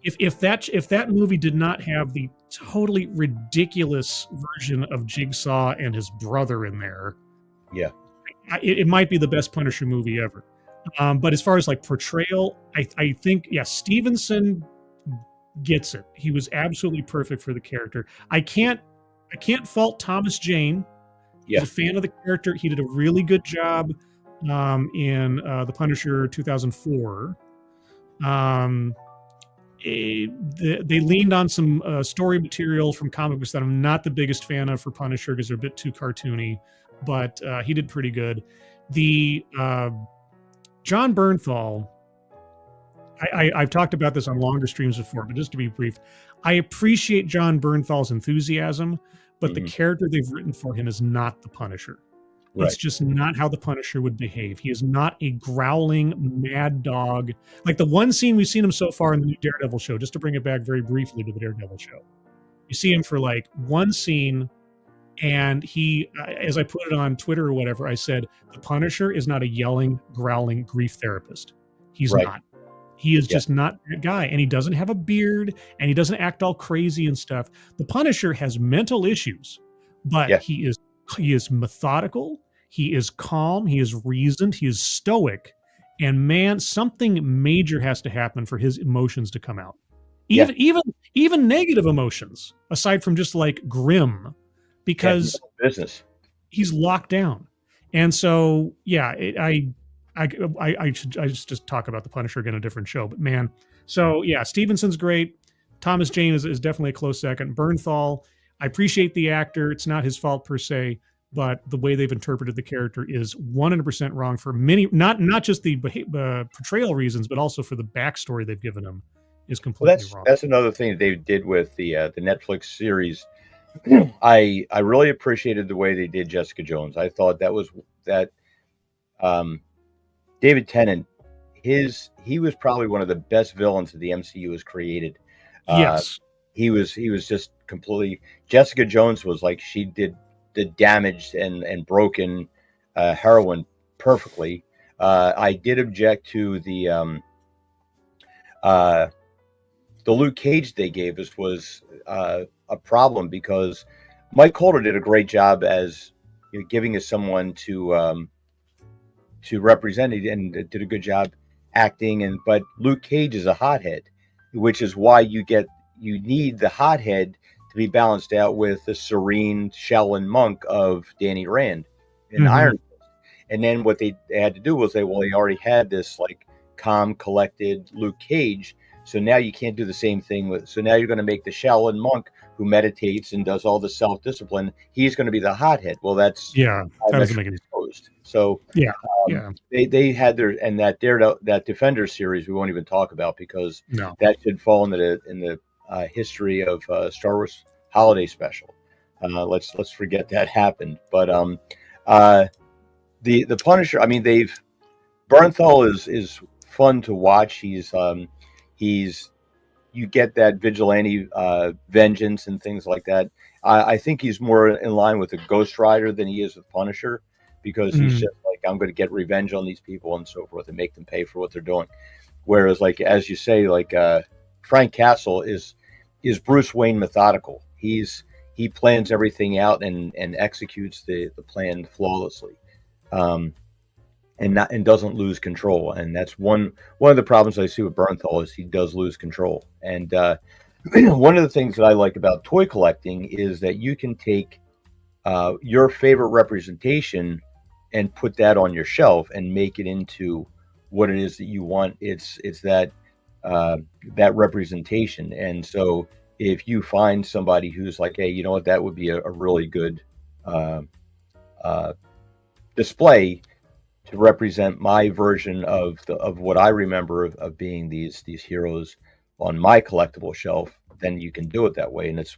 If that movie did not have the totally ridiculous version of Jigsaw and his brother in there, it might be the best Punisher movie ever. But as far as like portrayal, I think Stevenson gets it. He was absolutely perfect for the character. I can't fault Thomas Jane. Yeah. He's a fan of the character. He did a really good job in The Punisher 2004. They leaned on some story material from comic books that I'm not the biggest fan of for Punisher because they're a bit too cartoony, but he did pretty good. The John Bernthal, I've talked about this on longer streams before, but just to be brief, I appreciate John Bernthal's enthusiasm, but the character they've written for him is not the Punisher. Right. It's just not how the Punisher would behave. He is not a growling mad dog. Like the one scene we've seen him so far in the new Daredevil show, just to bring it back very briefly to the Daredevil show. You see him for like one scene, and he, as I put it on Twitter or whatever, I said, the Punisher is not a yelling, growling grief therapist. He's not. He is just not that guy. And he doesn't have a beard, and he doesn't act all crazy and stuff. The Punisher has mental issues, but he is methodical. He is calm. He is reasoned. He is stoic. And man, something major has to happen for his emotions to come out. Even negative emotions, aside from just like grim, because he's locked down. And so, I just talk about the Punisher again in a different show. But man, so Stevenson's great. Thomas Jane is definitely a close second. Bernthal, I appreciate the actor. It's not his fault per se, but the way they've interpreted the character is 100% wrong for many, not just the portrayal reasons, but also for the backstory they've given him is completely wrong. That's another thing they did with the Netflix series. I really appreciated the way they did Jessica Jones. I thought that David Tennant, he was probably one of the best villains that the MCU has created. Yes. He was just completely. Jessica Jones was like, she did the damaged and broken heroine perfectly. I did object to the Luke Cage they gave us was a problem because Mike Holder did a great job as giving us someone to represent it, and did a good job acting. But Luke Cage is a hothead, which is why you need the hothead to be balanced out with the serene shell and monk of Danny Rand in Iron Fist. And then what they had to do was they already had this like calm, collected Luke Cage. So now you can't do the same thing with. So now you're going to make the Shaolin monk who meditates and does all the self-discipline. He's going to be the hothead. Well, that's Yeah, that doesn't make any sense. exposed. So Yeah, yeah. they had their, and that Defender series we won't even talk about because No. that should fall in the history of Star Wars holiday special. Let's forget that happened. But the Punisher. I mean, Bernthal is fun to watch. He's you get that vigilante vengeance and things like that. I think he's more in line with a Ghost Rider than he is with Punisher, because he's just like, I'm going to get revenge on these people and so forth and make them pay for what they're doing. Whereas, like, as you say, like Frank Castle is Bruce Wayne methodical. He plans everything out and executes the plan flawlessly, and doesn't lose control. And that's one of the problems I see with Bernthal is he does lose control. And one of the things that I like about toy collecting is that you can take your favorite representation and put that on your shelf and make it into what it is that you want. It's that representation. And so if you find somebody who's like, hey, you know what, that would be a really good display to represent my version of what I remember of being these heroes on my collectible shelf, then you can do it that way. And it's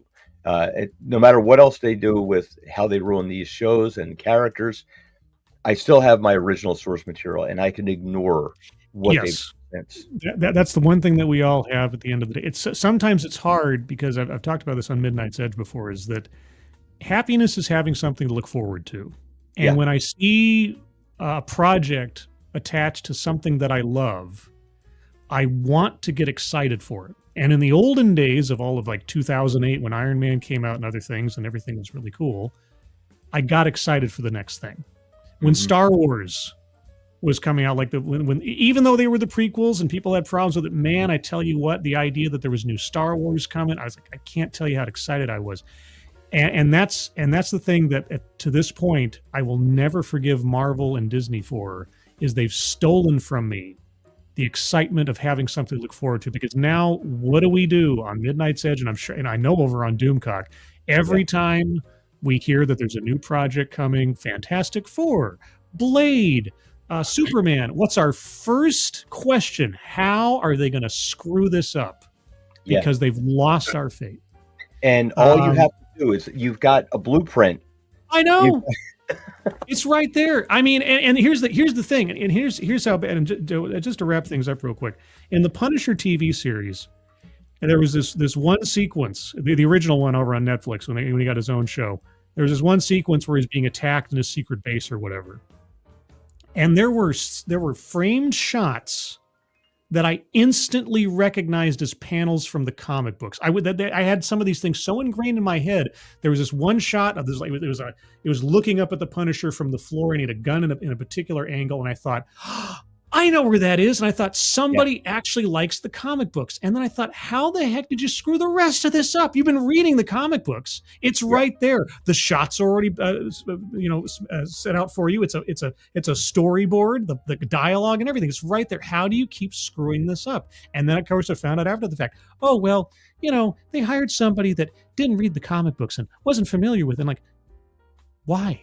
no matter what else they do with how they ruin these shows and characters, I still have my original source material, and I can ignore what that's the one thing that we all have at the end of the day. Sometimes it's hard because I've talked about this on Midnight's Edge before, is that happiness is having something to look forward to. And when I see a project attached to something that I love, I want to get excited for it. And in the olden days of all of like 2008, when Iron Man came out and other things and everything was really cool, I got excited for the next thing. When Star Wars was coming out, like when even though they were the prequels and people had problems with it, man, I tell you what, the idea that there was new Star Wars coming, I was like, I can't tell you how excited I was. And that's the thing that to this point I will never forgive Marvel and Disney for, is they've stolen from me the excitement of having something to look forward to. Because now what do we do on Midnight's Edge? And I'm sure, and I know over on Doomcock, every time we hear that there's a new project coming, Fantastic Four, Blade, Superman, what's our first question? How are they going to screw this up? Because they've lost our faith. And all you have to do is, you've got a blueprint. I know. It's right there. I mean, and here's the thing, and here's how bad. And just to wrap things up real quick, in the Punisher TV series, and there was this one sequence, the original one over on Netflix when he got his own show. There was this one sequence where he's being attacked in his secret base or whatever, and there were framed shots that I instantly recognized as panels from the comic books. I had some of these things so ingrained in my head. There was this one shot of this, like it was looking up at the Punisher from the floor, and he had a gun in a particular angle, and I thought, I know where that is. And I thought, somebody actually likes the comic books. And then I thought, how the heck did you screw the rest of this up? You've been reading the comic books. It's right there. The shot's already set out for you. It's a storyboard, the dialogue and everything. It's right there. How do you keep screwing this up? And then, of course, I found out after the fact, oh, well, they hired somebody that didn't read the comic books and wasn't familiar with it. And like, why?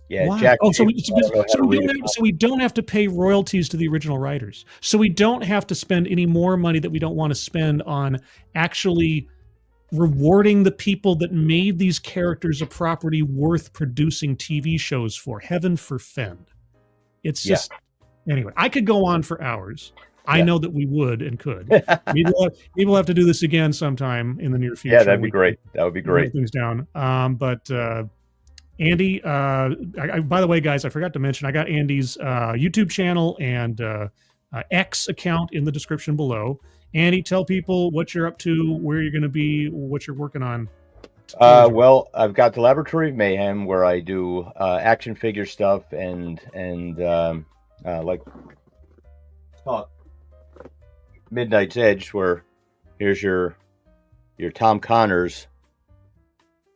Yeah, wow. Jack. So we don't have to pay royalties to the original writers. So we don't have to spend any more money that we don't want to spend on actually rewarding the people that made these characters a property worth producing TV shows for. Heaven forfend. It's just anyway. I could go on for hours. I know that we would and could. Maybe we'll have to do this again sometime in the near future. Yeah, that'd be great. That would be great. Things down. Andy, by the way, guys, I forgot to mention, I got Andy's YouTube channel and X account in the description below. Andy, tell people what you're up to, where you're going to be, what you're working on. Well, I've got the Laboratory of Mayhem, where I do action figure stuff and like Midnight's Edge, where here's your Tom Connors.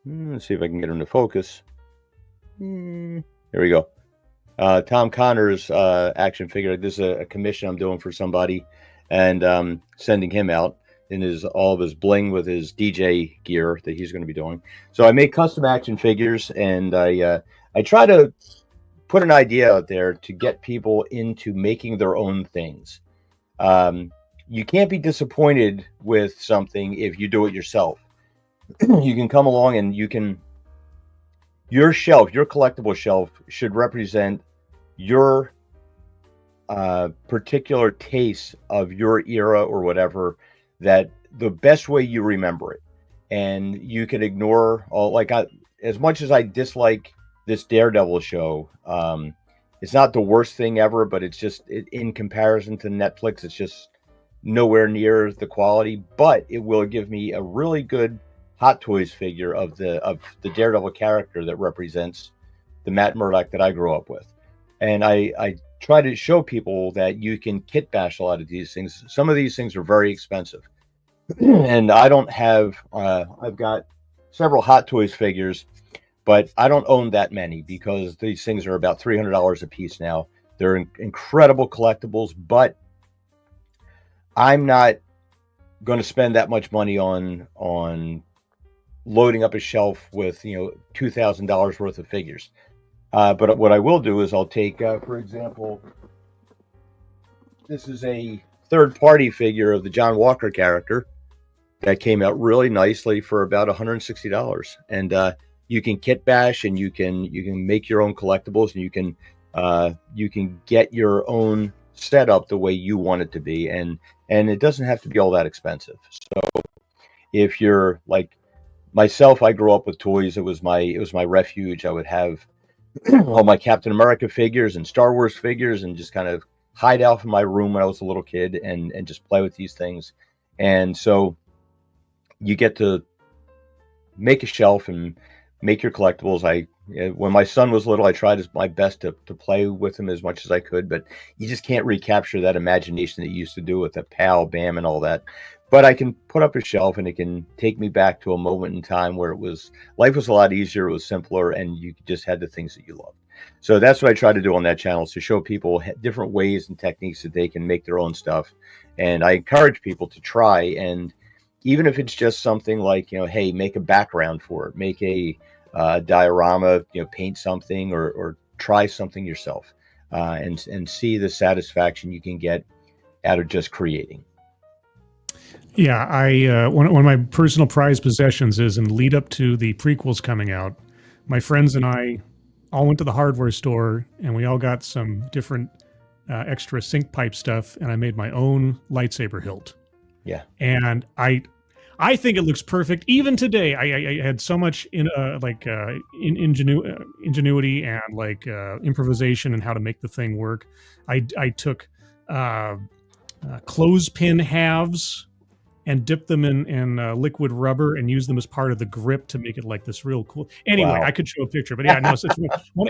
Let's see if I can get him to focus. There we go. Tom Connors action figure. This is a commission I'm doing for somebody. and sending him out in all of his bling with his DJ gear that he's going to be doing. So I make custom action figures, and I try to put an idea out there to get people into making their own things. You can't be disappointed with something if you do it yourself. You can come along and your shelf, your collectible shelf, should represent your particular taste of your era or whatever, that the best way you remember it. And you can ignore all, as much as I dislike this Daredevil show, it's not the worst thing ever, but it's just in comparison to Netflix, it's just nowhere near the quality. But it will give me a really good Hot Toys figure of the Daredevil character that represents the Matt Murdock that I grew up with. And I try to show people that you can kit bash a lot of these things. Some of these things are very expensive. And I don't have, I've got several Hot Toys figures, but I don't own that many because these things are about $300 a piece now. They're incredible collectibles, but I'm not going to spend that much money on loading up a shelf with, $2,000 worth of figures. But what I will do is I'll take, for example, this is a third-party figure of the John Walker character that came out really nicely for about $160. And you can kit bash, and you can make your own collectibles, and you can get your own setup the way you want it to be, and it doesn't have to be all that expensive. So if you're like myself, I grew up with toys. It was my refuge. I would have all my Captain America figures and Star Wars figures, and just kind of hide out from my room when I was a little kid and just play with these things. And so you get to make a shelf and make your collectibles. When my son was little, I tried my best to play with him as much as I could, but you just can't recapture that imagination that you used to do with the PAL, BAM, and all that. But I can put up a shelf, and it can take me back to a moment in time where life was a lot easier, it was simpler, and you just had the things that you loved. So that's what I try to do on that channel, is to show people different ways and techniques that they can make their own stuff. And I encourage people to try, and even if it's just something like, hey, make a background for it, make a diorama, paint something, or try something yourself, and see the satisfaction you can get out of just creating. Yeah, one of my personal prized possessions is, in the lead up to the prequels coming out, my friends and I all went to the hardware store, and we all got some different extra sink pipe stuff, and I made my own lightsaber hilt. Yeah. And I think it looks perfect. Even today, I had so much ingenuity and improvisation and how to make the thing work. I took clothespin halves and dipped them in liquid rubber and used them as part of the grip to make it like this real cool. Anyway, wow. I could show a picture, but yeah, no,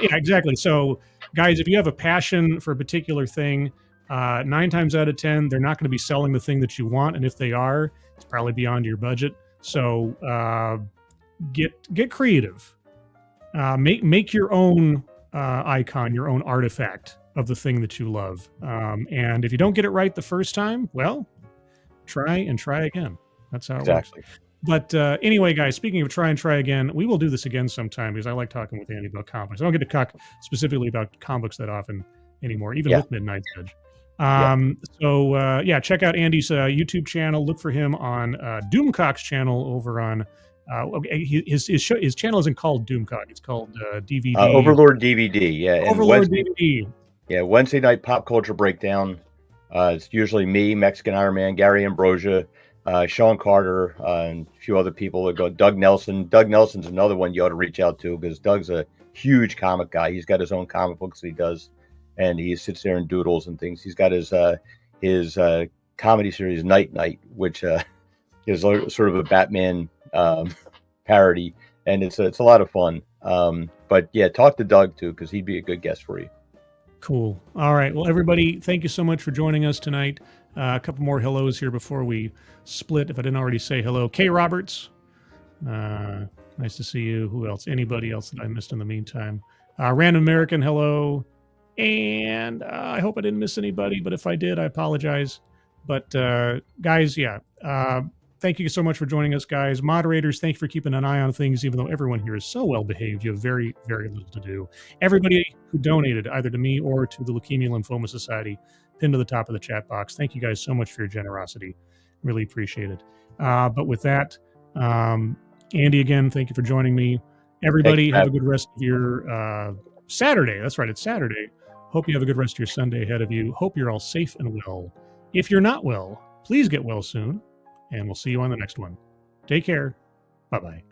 yeah, exactly. So, guys, if you have a passion for a particular thing, 9 times out of 10, they're not going to be selling the thing that you want, and if they are, it's probably beyond your budget. So, get creative. Make your own icon, your own artifact of the thing that you love. And if you don't get it right the first time, well, try and try again. That's how it works. But anyway, guys, speaking of try and try again, we will do this again sometime, because I like talking with Andy about comics. I don't get to talk specifically about comics that often anymore, even with Midnight Edge. So check out Andy's YouTube channel. Look for him on Doomcock's channel over on his channel isn't called Doomcock. It's called DVD. Overlord DVD. Yeah. Overlord DVD. Yeah. Wednesday night pop culture breakdown. It's usually me, Mexican Iron Man, Gary Ambrosia, Sean Carter, and a few other people that go. Doug Nelson. Doug Nelson's another one you ought to reach out to, because Doug's a huge comic guy. He's got his own comic books that he does, and he sits there and doodles and things. He's got his comedy series Night Night, which is sort of a Batman parody, and it's a lot of fun. But yeah, talk to Doug too, because he'd be a good guest for you. Cool. All right. Well, everybody, thank you so much for joining us tonight. A couple more hellos here before we split, if I didn't already say hello. Kay Roberts. Nice to see you. Who else? Anybody else that I missed in the meantime? Random American, hello. And I hope I didn't miss anybody, but if I did, I apologize. But guys, yeah. Thank you so much for joining us, guys. Moderators, thank you for keeping an eye on things, even though everyone here is so well behaved. You have very, very little to do. Everybody who donated, either to me or to the Leukemia Lymphoma Society, pinned to the top of the chat box. Thank you guys so much for your generosity. Really appreciate it. But with that, Andy, again, thank you for joining me. Everybody, have a good rest of your Saturday. That's right, it's Saturday. Hope you have a good rest of your Sunday ahead of you. Hope you're all safe and well. If you're not well, please get well soon. And we'll see you on the next one. Take care. Bye-bye.